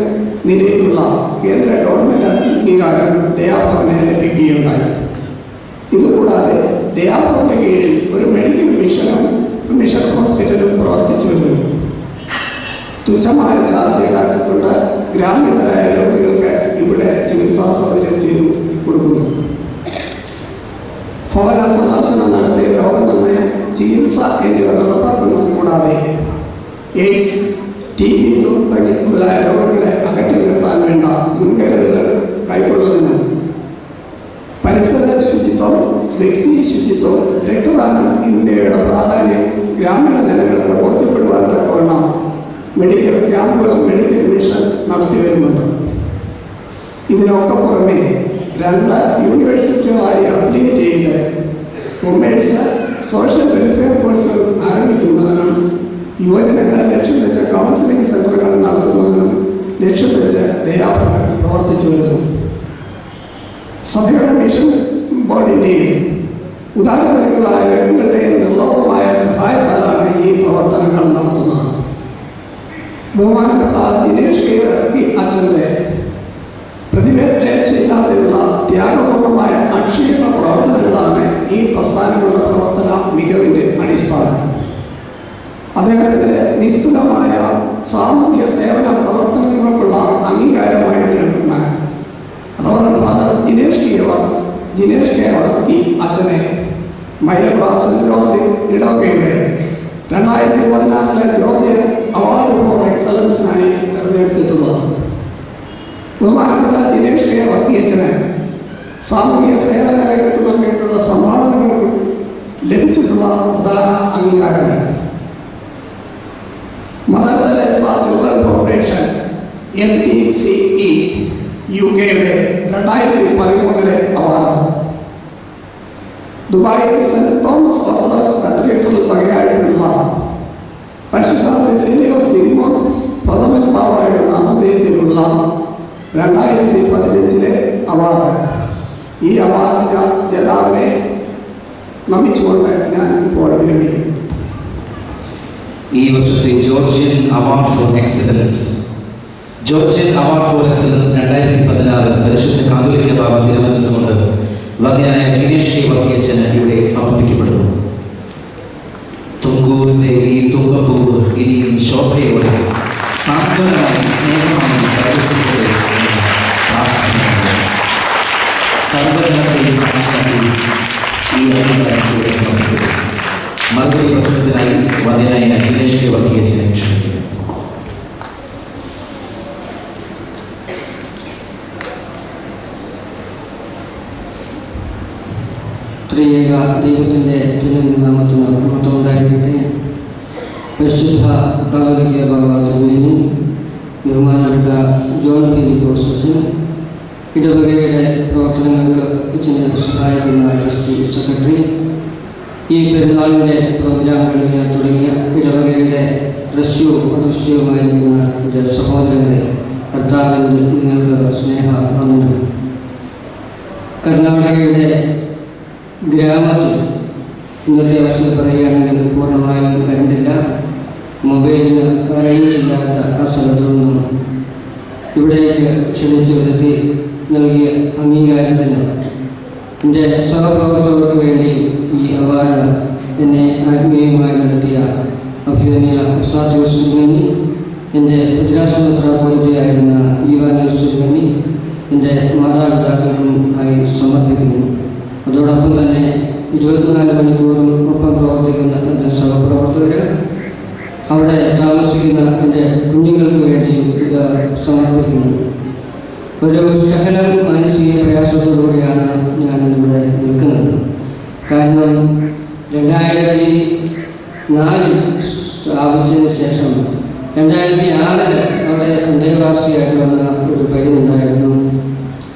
നിലയിലുള്ള കേന്ദ്ര ഗവൺമെൻറ് അംഗീകാരം ദയാഭവന് ലഭിക്കുകയുണ്ടായി. ഇതുകൂടാതെ ദയാഭവന്റെ കീഴിൽ ഒരു മെഡിക്കൽ മിഷൻ ഹോസ്പിറ്റലും പ്രവർത്തിച്ചു വരുന്നു. തുച്ഛമായ ചാർജ് ഈടാക്കിക്കൊണ്ട് ഗ്രാമീണരായ രോഗികൾക്ക് ഇവിടെ ചികിത്സാ സൗകര്യം ചെയ്തു കൊടുക്കുന്നു. ഭവന സന്ദർശനം നടത്തിയ രോഗനിർണയം, ചികിത്സ എന്നിവ നടപ്പാക്കുന്നത് കൂടാതെ എയ്ഡ്സ്, TB മുതലായ രോഗങ്ങളെ അകറ്റി നിർത്താൻ വേണ്ട മുൻകരുതലുകൾ കൈക്കൊള്ളുന്നതിനും പരിസര ശുചിത്വം, വ്യക്തി ശുചിത്വം, രക്തദാനം എന്നിവയുടെ പ്രാധാന്യം ഗ്രാമീണ ജനങ്ങൾക്ക് ബോധ്യപ്പെടുവാൻ തക്കവണ്ണം മെഡിക്കൽ ക്യാമ്പുകളും മെഡിക്കൽ മിഷൻ നടത്തി വരുന്നുണ്ട്. ഇതിനൊക്കെ പുറമെ 2 യൂണിവേഴ്സിറ്റികളായി അപ്ലിക്കേറ്റ് ചെയ്ത് കൊമേഴ്സ്, സോഷ്യൽ വെൽഫെയർ കോഴ്സുകൾ ആരംഭിക്കുന്നതിനും യുവജനങ്ങളെ ലക്ഷ്യം വെച്ച് കൗൺസിലിംഗ് സെൻ്ററുകൾ നടത്തുന്നതിനും ലക്ഷ്യം വെച്ച് ദയാഭവൻ പ്രവർത്തിച്ചു വരുന്നു. സഭയുടെ മിഷൻ ബോർഡിൻ്റെയും ഉദാരമതികളായ വ്യക്തികളുടെയും നിർലോഭമായ സഹായത്താലാണ് ഈ പ്രവർത്തനങ്ങൾ നടത്തുന്നത്. ബഹുമാനപ്പെട്ട ദിനേഷ് കെ അച്ഛൻ്റെ പ്രതിഭയില്ലാതെയുള്ള ത്യാഗപൂർണമായ അക്ഷീണ പ്രവർത്തനങ്ങളാണ് ഈ പ്രസ്ഥാനങ്ങളുടെ പ്രവർത്തന മികവിൻ്റെ അടിസ്ഥാനം. അദ്ദേഹത്തിൻ്റെ നിസ്തുലമായ സാമൂഹ്യ സേവന പ്രവർത്തനങ്ങൾക്കുള്ള അംഗീകാരമായിട്ടാണ് Reverend Father Dinesh K Varkey അച്ഛനെ മൈലപ്രാസൻ ഇടവകയുടെ 2014 ജോർജിയൻ അവാർഡ് ഫോർ എക്സലൻസിനായി തിരഞ്ഞെടുത്തിട്ടുള്ളത്. ബഹുമാനപ്പെട്ട ദിനേഷ് കെ വർക്കി അച്ഛന് സാമൂഹ്യ സേവന രംഗത്ത് നൽകിയിട്ടുള്ള സംഭാവനകൾ ലഭിച്ചിട്ടുള്ള പ്രധാന അംഗീകാരങ്ങൾ Mother Teresa Children Foundation MTCE UK-യുടെ 2013 അവാർഡ്, ദുബായ് സെന്റ് തോമസ് ഓർത്തഡോക്സ് കത്തീഡ്രൽ വകയായിട്ടുള്ള പരിശുദ്ധ ബസേലിയോസ് തിമോത്തിയോസ് പ്രഥമൻ പാപ്പായുടെ നാമധേയത്തിലുള്ള 2015 അവാർഡ്. ഈ അവാർഡ് ജേതാവിനെ നമിച്ചുകൊണ്ട് ഞാൻ ഇപ്പോൾ വിരമിക്കുന്നു. ഈ വർഷത്തെ ജോർജിയൻ അവാർഡ് ഫോർ എക്സലൻസ് 2016 പരിശുദ്ധ കാതോലിക്ക ബാബ തിരുമനസ്സുകൊണ്ട് വന്ധ്യനായ ദിനേഷ് കെ വർക്കി അച്ഛന് ഇവിടെ സമർപ്പിക്കപ്പെടുന്നു. തുങ്കൂരിന്റെ ഈ തുമ്പപ്പൂവ് ഇനിയും ശോഭയോടെ സാന്ത്വനമായി സ്നേഹമായി പരിശുദ്ധത്തെ പ്രാർത്ഥിക്കുന്നത് സർവജനത്തെ സാക്ഷാത്കരിച്ച് ഈ അഭിപ്രായത്തോടെ സമർപ്പിക്കുന്നു. മറുപടി പ്രസംഗത്തിനായി വന്ധ്യനായ അഖിലേഷ് കെ വർഗീയച്ചനെ ക്ഷണിക്കുന്നു. ത്രിയേക ദൈവത്തിൻ്റെ തിരുനാമത്തിന് മഹത്വം ഉണ്ടായിരിക്കട്ടെ. പരിശുദ്ധ കാതോലിക്ക ബാബ തിരുമേനി, ബഹുമാനപ്പെട്ട ജോൺ ഫിലിപ്പോസ്, ഇടവകയുടെ പ്രവർത്തനങ്ങൾക്ക് അച്ഛനെ സഹായിക്കുന്ന ട്രസ്റ്റി സെക്രട്ടറി, ഈ പെരുന്നാളിൻ്റെ പ്രോഗ്രാമുകളിൽ തുടങ്ങിയ ഇടവകയുടെ ദൃശ്യവും അദൃശ്യവുമായിരിക്കുന്ന എൻ്റെ സഹോദരങ്ങളെ, കർത്താവിൽ നിങ്ങൾക്ക് സ്നേഹ വന്ദനം. കർണാടകയുടെ ഗ്രാമത്തിൽ ഇന്നത്തെ അവസരം പറയുകയാണെങ്കിൽ പൂർണ്ണമായും കറണ്ടില്ല, മൊബൈലിന് റേഞ്ച് ഇല്ലാത്ത ആ സ്ഥലത്തു നിന്നും ഇവിടേക്ക് ക്ഷണിച്ചു വരുത്തി നൽകിയ അംഗീകാരത്തിന് എൻ്റെ സഹപ്രവർത്തകർക്ക് വേണ്ടി ഈ അവാർഡ് എന്നെ ആത്മീയമായി നടത്തിയ അഭിനയ ഉസ്താദ്, എൻ്റെ ഭദ്രാസനത്രാപോലിയായിരുന്ന ഈവാനോസ്വനി, എൻ്റെ മാതാപിതാക്കൾക്കും ആയി സമർപ്പിക്കുന്നു. അതോടൊപ്പം തന്നെ 24 മണിക്കൂറും ഒപ്പം പ്രവർത്തിക്കുന്ന എൻ്റെ സഹപ്രവർത്തകർ, അവിടെ താമസിക്കുന്ന എൻ്റെ കുഞ്ഞുങ്ങൾക്ക് വേണ്ടിയും ഇത് സമർപ്പിക്കുന്നു. ഒരു ശകലം മാനസിക പ്രയാസത്തോടുകൂടിയാണ് ഞാനിവിടെ നിൽക്കുന്നത്. കാരണം 2004 സ്ഥാപിച്ചതിന് ശേഷം 2006 അവിടെ അന്തേവാസിയായിട്ട് വന്ന ഒരു പയ്യനുണ്ടായിരുന്നു.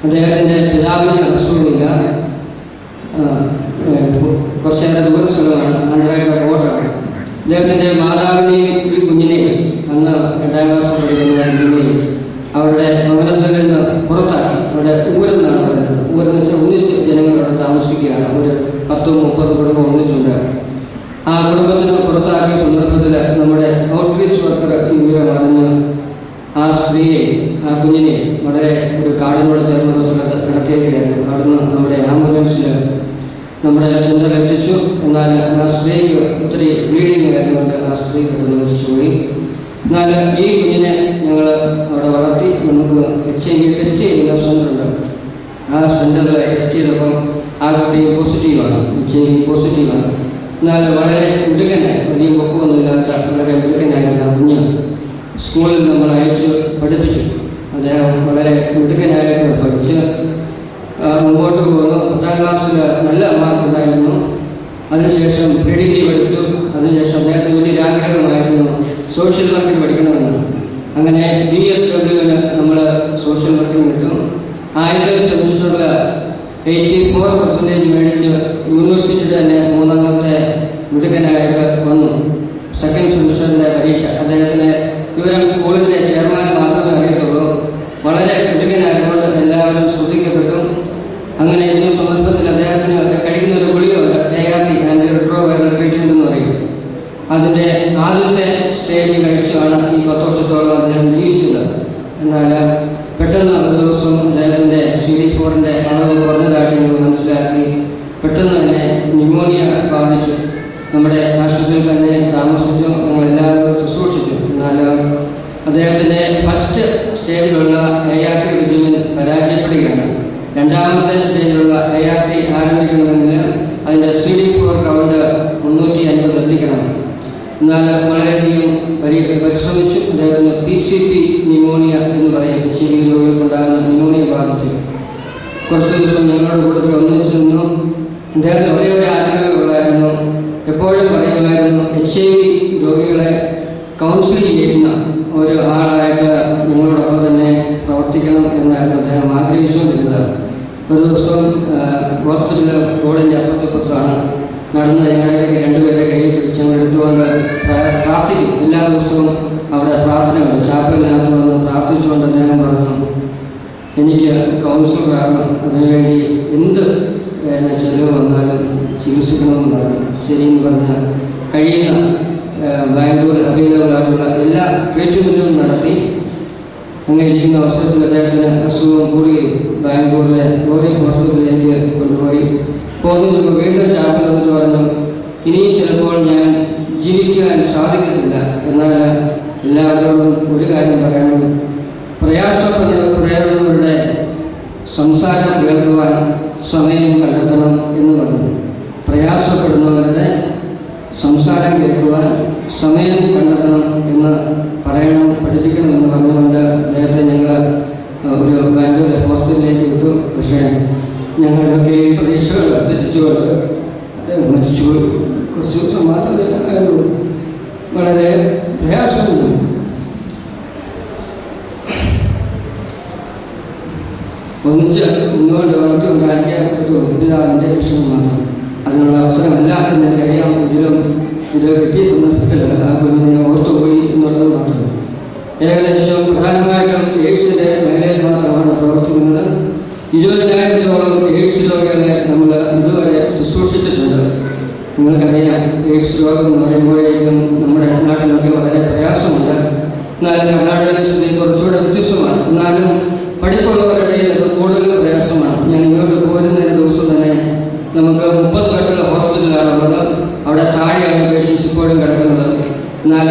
അദ്ദേഹത്തിൻ്റെ പിതാവിന് അസുഖമില്ല, കുറച്ചേറെ ദൂര സ്ഥലമാണ്, ആന്ധ്രയുടെ ബോർഡറാണ്. അദ്ദേഹത്തിൻ്റെ മാതാവിനെയും ഒരു കുഞ്ഞിനെയും അന്ന് 2ാം ക്ലാസ് പഠിക്കുന്ന കുഞ്ഞിനെയും അവരുടെ ഭവനത്തിൽ നിന്ന് പുറത്താക്കി. അവിടെ ഊരെന്നാണ് പറയുന്നത്. ഊരെന്ന് വെച്ചാൽ ഒന്നിച്ച് ജനങ്ങൾ അവിടെ താമസിക്കുകയാണ്. ഒരു 10-30 കുടുംബം ഒന്നിച്ചുണ്ട്. ആ കുടുംബത്തിന് പുറത്താക്കിയ സന്ദർഭത്തിൽ നമ്മുടെ ഔട്ട്റീച്ച് വർക്കർ ഈ വിവരം അറിഞ്ഞ് ആ സ്ത്രീയെ, ആ കുഞ്ഞിനെ വളരെ ഒരു കാടിനോട് ചേർന്നുള്ള സ്ഥലത്ത് കിടത്തിയൊക്കെയായിരുന്നു. അവിടുന്ന് നമ്മുടെ ആംബുലൻസിൽ നമ്മുടെ സെൻ്ററിൽ എത്തിച്ചു. എന്നാൽ ആ സ്ത്രീക്ക് ഒത്തിരി ബ്ലീഡിങ് ആയതുകൊണ്ട് ആ സ്ത്രീ പെട്ടെന്ന് മരിച്ചുപോയി. എന്നാൽ ഈ കുഞ്ഞിനെ ഞങ്ങൾ അവിടെ വളർത്തി. നമുക്ക് HIV ടെസ്റ്റ് ചെയ്യുന്ന സെൻ്ററുണ്ട്. ആ സെൻ്ററിൽ ടെസ്റ്റ് ചെയ്തപ്പം ആ കുട്ടി പോസിറ്റീവാണ്, HIV പോസിറ്റീവാണ്. എന്നാൽ വളരെ മിടുക്കനായി, വലിയ പൊക്കമൊന്നുമില്ലാത്ത വളരെ മിടുക്കനായിരുന്ന കുഞ്ഞ് സ്കൂളിൽ നമ്മൾ അയച്ച് പഠിപ്പിച്ചു. അദ്ദേഹം വളരെ മിടുക്കനായിട്ട് പഠിച്ച് മുമ്പോട്ട് പോകുന്നു. 10ാം ക്ലാസ്സിൽ നല്ല മാർക്കുണ്ടായിരുന്നു. അതിനുശേഷം പ്രീഡിഗ്രി പഠിച്ചു. അതിനുശേഷം അദ്ദേഹത്തിന് വലിയൊരു ആഗ്രഹമായിരുന്നു സോഷ്യൽ വർക്കിന് പഠിക്കണമെന്ന്. അങ്ങനെ BSWന് നമ്മൾ സോഷ്യൽ വർക്കിന് വിട്ടു. ആദ്യത്തെ സെമിസ്റ്ററിൽ 84% മേടിച്ച് യൂണിവേഴ്സിറ്റിയുടെ തന്നെ 3ാമത്തെ മിടുക്കനായിട്ട് വന്നു. സെക്കൻഡ് സെമിസ്റ്ററിൻ്റെ പരീക്ഷ അദ്ദേഹത്തിന് വിവരം സ്കൂളിൻ്റെ ചെയർമാൻ മാത്രമേ അറിയത്തുള്ളൂ. വളരെ മിടുക്കനായതുകൊണ്ട് എല്ലാവരും ശ്രദ്ധിക്കപ്പെട്ടു. അങ്ങനെ ഈ സന്ദർഭത്തിൽ അദ്ദേഹത്തിന് കഴിക്കുന്ന ഒരു ഗുളികയുണ്ട്, ART, ആൻറ്റി റിട്രോവൈറൽ ട്രീറ്റ്മെൻറ്റ് എന്ന് പറയും. അതിൻ്റെ ആദ്യത്തെ സ്റ്റേജ് കഴിച്ചാണ് ഈ 10 വർഷത്തോളം അദ്ദേഹം ജീവിച്ചത്. എന്നാൽ പെട്ടെന്ന് ഒരു ദിവസം അദ്ദേഹത്തിൻ്റെ CD4ൻ്റെ അളവ് കുറഞ്ഞതായിട്ട് ഞങ്ങൾ മനസ്സിലാക്കി. പെട്ടെന്ന് തന്നെ ന്യൂമോണിയ ബാധിച്ചു. നമ്മുടെ ആശുപത്രിയിൽ തന്നെ താമസിച്ചു. ഞങ്ങളെല്ലാവരും ശുശ്രൂഷിച്ചു. എന്നാൽ അദ്ദേഹത്തിൻ്റെ ഫസ്റ്റ് സ്റ്റേജിലുള്ള ART റെജിമെൻ പരാജയപ്പെടുകയാണ്. 2ാമത്തെ സ്റ്റേജിലുള്ള ART ആരംഭിക്കണമെങ്കിൽ അതിൻ്റെ CD4 കൗണ്ട് 350 എത്തിക്കണം. എന്നാൽ വളരെയധികം പരിശ്രമിച്ചു. അദ്ദേഹത്തിന് PCP ന്യൂമോണിയ എന്ന് പറയും, HIV രോഗികൾക്കുണ്ടാകുന്ന ന്യൂമോണിയ ബാധിച്ചു. കുറച്ച് ദിവസം ഞങ്ങളുടെ കൂട്ടത്തിൽ ഒന്നിച്ചു നിന്നു. അദ്ദേഹത്തിന് ഒരേ ഒരു ആഗ്രഹമുള്ളായിരുന്നു. എപ്പോഴും പറയുമായിരുന്നു, HIV രോഗികളെ കൗൺസിൽ ചെയ്യുന്ന ഒരു ആളായിട്ട് നിങ്ങളോടൊപ്പം തന്നെ പ്രവർത്തിക്കണം എന്നായിരുന്നു അദ്ദേഹം ആഗ്രഹിച്ചുകൊണ്ടിരുന്നത്. ഒരു ദിവസം ഹോസ്പിറ്റലിൽ റോഡിൻ്റെ അപ്പുറത്തപ്പുറത്താണ് നടന്ന് ഞങ്ങളിലേക്ക് 2 പേരെ കയ്യിൽ പിടിച്ച് ഞങ്ങൾ എടുത്തുകൊണ്ട് പ്രാർത്ഥിക്കും. എല്ലാ ദിവസവും അവിടെ പ്രാർത്ഥനയുണ്ട്. ചാപ്പലിനകത്ത് വന്ന് പ്രാർത്ഥിച്ചുകൊണ്ട് അദ്ദേഹം പറഞ്ഞു, എനിക്ക് കൗൺസിലറാകണം, അതിനുവേണ്ടി എന്ത് ചെലവ് വന്നാലും ചികിത്സിക്കണമെന്ന് പറഞ്ഞു. ശരിയെന്ന് പറഞ്ഞ് കഴിയുന്ന ബാംഗ്ലൂർ അവൈലബിൾ ആയിട്ടുള്ള എല്ലാ ട്രീറ്റ്മെൻറ്റും നടത്തി. അങ്ങനെ ഇരിക്കുന്ന അവസരത്തിൽ അദ്ദേഹത്തിന് അസുഖം കൂടുകയും ബാംഗ്ലൂരിലെ ഗോറി ഹോസ്പിറ്റലിലേക്ക് കൊണ്ടുപോയി. പോകുന്നതിന് വീണ്ടും ചാപ്പൽ എന്ന് പറഞ്ഞു, ഇനിയും ചിലപ്പോൾ ഞാൻ ജീവിക്കാൻ സാധിക്കത്തില്ല, എന്നാൽ എല്ലാവരോടും ഒരു കാര്യം പറയണം. പ്രയാസപ്പെടുന്നവരുടെ സംസാരം കേൾക്കുവാൻ സമയം കണ്ടെത്തണം എന്ന് പറഞ്ഞു. പ്രയാസപ്പെടുന്നവരുടെ സംസാരം കേൾക്കുവാൻ സമയം കണ്ടെത്തണം എന്ന് പറയണം, പഠിപ്പിക്കണമെന്ന് പറഞ്ഞുകൊണ്ട് നേരത്തെ ഞങ്ങൾ ഒരു ബാംഗ്ലൂർ ഹോസ്പിറ്റലിലേക്ക് വിട്ടു. പക്ഷേ ഞങ്ങളുടെയൊക്കെ ഈ പ്രതീക്ഷകൾ തെറ്റിച്ചുകൊണ്ട് മരിച്ചു. കുറച്ച് ദിവസം മാത്രമേ ആയുള്ളൂ. വളരെ പ്രയാസമുണ്ട്. ഒന്നിച്ച് മുന്നോട്ട് വളർത്തുണ്ടാക്കിയ ഒരു പിതാവിൻ്റെ വിഷയം മാത്രം. അതിനുള്ള അവസരമല്ല എന്ന് കഴിയാം. ഇത് കിട്ടിയ സന്ദർഭത്തിൽ ആ കുഞ്ഞിനെ ഓർത്തുപോയി എന്നുള്ളത് മാത്രം. ഏകദേശം പ്രധാനമായിട്ടും എയ്ഡ്സിൻ്റെ മേഖലയിൽ മാത്രമാണ് പ്രവർത്തിക്കുന്നത്. 20,000-ഓളം എയ്ഡ്സ് രോഗികളെ നമ്മൾ ഇതുവരെ ശുശ്രൂഷിച്ചിട്ടുണ്ട്. നിങ്ങൾക്കറിയാം, എയ്ഡ്സ് രോഗം എന്ന് പറയുമ്പോഴേക്കും നമ്മുടെ നാട്ടിലൊക്കെ വളരെ പ്രയാസമുണ്ട്. എന്നാലും കർണാടകയിലെ സ്ഥിതി കുറച്ചുകൂടെ വ്യത്യസ്തമാണ്. എന്നാലും പഠിപ്പുള്ളവരുടെ ഇടയിൽ അത് കൂടുതൽ പ്രയാസമാണ്. ഞാൻ ഇങ്ങോട്ട് പോരുന്ന ദിവസം തന്നെ നമുക്ക് 30 ബെഡുള്ള ഹോസ്പിറ്റലാണുള്ളത്. അവിടെ താഴെയാണ് പേഷ്യൻസ് ഇപ്പോഴും കിടക്കുന്നത്. എന്നാൽ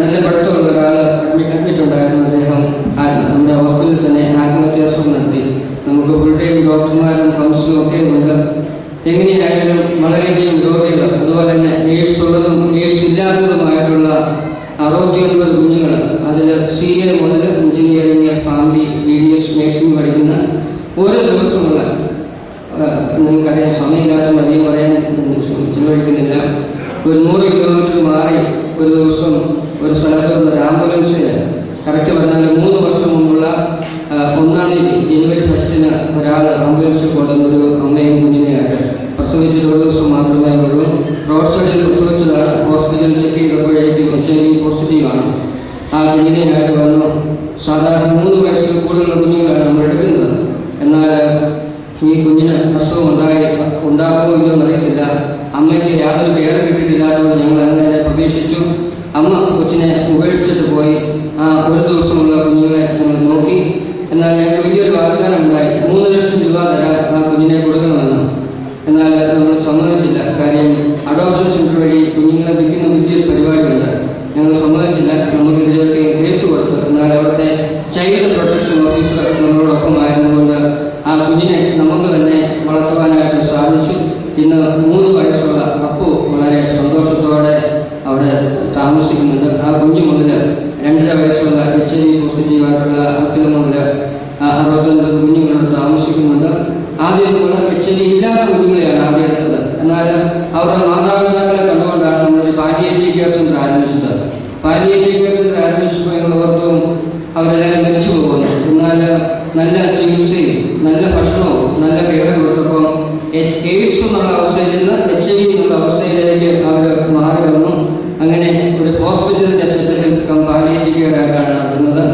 നല്ല പഠിത്തമുള്ള ഒരാൾ അഡ്മിറ്റ് ഉണ്ടായിരുന്നു. അദ്ദേഹം നമ്മുടെ ഹോസ്പിറ്റലിൽ തന്നെ ആത്മഹത്യാശ്രമം നടത്തി. നമുക്ക് ഫുൾ ടൈം ഡോക്ടർമാരും കൗൺസിലും ഒക്കെ ഉണ്ട്. എങ്ങനെയായാലും വളരെയധികം രോഗികൾ, അതുപോലെ തന്നെ എയ്ഡ്സ് ഉള്ളതും എയ്ഡ്സ് ഇല്ലാത്തതുമായിട്ടുള്ള 69 കുഞ്ഞുങ്ങൾ, അതിൽ CA മുതൽ എഞ്ചിനീയറിംഗ്, ഫാമിലി, BDS, നേഴ്സിംഗ് പഠിക്കുന്ന ഓരോ ദിവസമുള്ള നിങ്ങൾക്കറിയാം, സമയമില്ലാത്ത അധികം പറയാൻ ചിലവഴിക്കുന്നില്ല. ഒരു 100 കിലോമീറ്റർ മാറി ഒരു ദിവസം ഒരു സ്ഥലത്ത് ഒരു ആംബുലൻസിൽ കറക്റ്റ് പറഞ്ഞാൽ 3 വർഷം മുമ്പുള്ള 1-ാം തീയതി ജനുവരി 1 ഒരാൾ ആംബുലൻസിൽ കൊണ്ടുവന്നൊരു അമ്മയും കുഞ്ഞിനെയായിട്ട് പ്രസവിച്ചിട്ട് ഒരു ദിവസം മാത്രമേ ഉള്ളൂ. റോഡ് സൈഡിൽ പ്രസവിച്ചതാണ്. ഹോസ്പിറ്റലിൽ ചെക്ക് ചെയ്തപ്പോഴേക്കും HIV പോസിറ്റീവാണ്. ആ കുഞ്ഞിനെയായിട്ട് വന്നു. സാധാരണ 3 വയസ്സിൽ കൂടുതലുള്ള കുഞ്ഞുങ്ങളാണ് നമ്മൾ എടുക്കുന്നത്. എന്നാൽ ഈ കുഞ്ഞിന് അസുഖം ഉണ്ടാകുമോ ഇല്ലോ എന്നറിയത്തില്ല. അമ്മയ്ക്ക് യാതൊരു കെയർ കിട്ടിയിട്ടില്ലാത്തതുകൊണ്ട് ഞങ്ങൾ അങ്ങനെ പ്രതീക്ഷിച്ചു. അമ്മ കൊച്ചിനെ ഉപേക്ഷിച്ചിട്ട് പോയി. ആ ഒരു ദിവസമുള്ള കുഞ്ഞുങ്ങളെ ഞങ്ങൾ നോക്കി. എന്നാൽ ഞങ്ങൾക്ക് വലിയൊരു വാഗ്ദാനം ഉണ്ടായി, 3 ലക്ഷം രൂപ തരാൻ ആ കുഞ്ഞിനെ കൊടുക്കണമെന്ന്. എന്നാൽ നമ്മൾ സമ്മതിച്ചില്ല. കാര്യം അഡോപ്ഷൻ സെൻ്റർ വഴി കുഞ്ഞുങ്ങളെ വിൽക്കുന്ന വലിയൊരു പരിപാടിയുണ്ട്. ഞങ്ങൾ സമ്മതിച്ചില്ല. നമുക്ക് ഇതിലേക്ക് കേസ് കൊടുത്തു. എന്നാൽ അവിടുത്തെ ചൈൽഡ് പ്രൊട്ടക്ഷൻ ഓഫീസർ നമ്മളോടൊപ്പം ആയിരുന്നുകൊണ്ട് ആ കുഞ്ഞിനെ നമുക്ക് തന്നെ വളർത്തുവാനായിട്ട് സാധിച്ചു. ഇന്ന് 3 വയസ്സുള്ള അപ്പു വളരെ സന്തോഷത്തോടെ അവിടെ താമസിക്കുന്നുണ്ട്. ആ കുഞ്ഞു മുതൽ 2.5 വയസ്സുള്ള HIV പോസിറ്റീവായിട്ടുള്ള അഖില മുതൽ 69 കുഞ്ഞുങ്ങളോട് താമസിക്കുന്നുണ്ട്. ആദ്യം നമ്മൾ HIV ഇല്ലാത്ത കുഞ്ഞുങ്ങളെയാണ് ആദ്യം എടുത്തത്. എന്നാൽ അവരുടെ മാതാപിതാക്കളെ കണ്ടുകൊണ്ടാണ് നമ്മളൊരു പാലിയേറ്റീവ് കെയർ സെൻ്റർ ആരംഭിച്ചത്. പാലിയേറ്റീവ് കെയർ സെൻ്റർ ആരംഭിച്ചപ്പോൾ ഞങ്ങളോർത്തും അവരെല്ലാവരും മരിച്ചു പോകുന്നു. എന്നാൽ നല്ല ചികിത്സയും നല്ല ഭക്ഷണവും നല്ല കെയർ കൊടുത്തപ്പോൾ എയ്ഡ്സ് എന്നുള്ള അവസ്ഥയിൽ നിന്ന് HIV എന്നുള്ള അവസ്ഥയിലേക്ക് അവർ മാറി വന്നു. അങ്ങനെ ഒരു ഹോസ്പിറ്റലിൻ്റെ സെറ്റപ്പിൽ പാലിയേറ്റീവ് കെയർ ആയിട്ടാണ് നടത്തുന്നത്.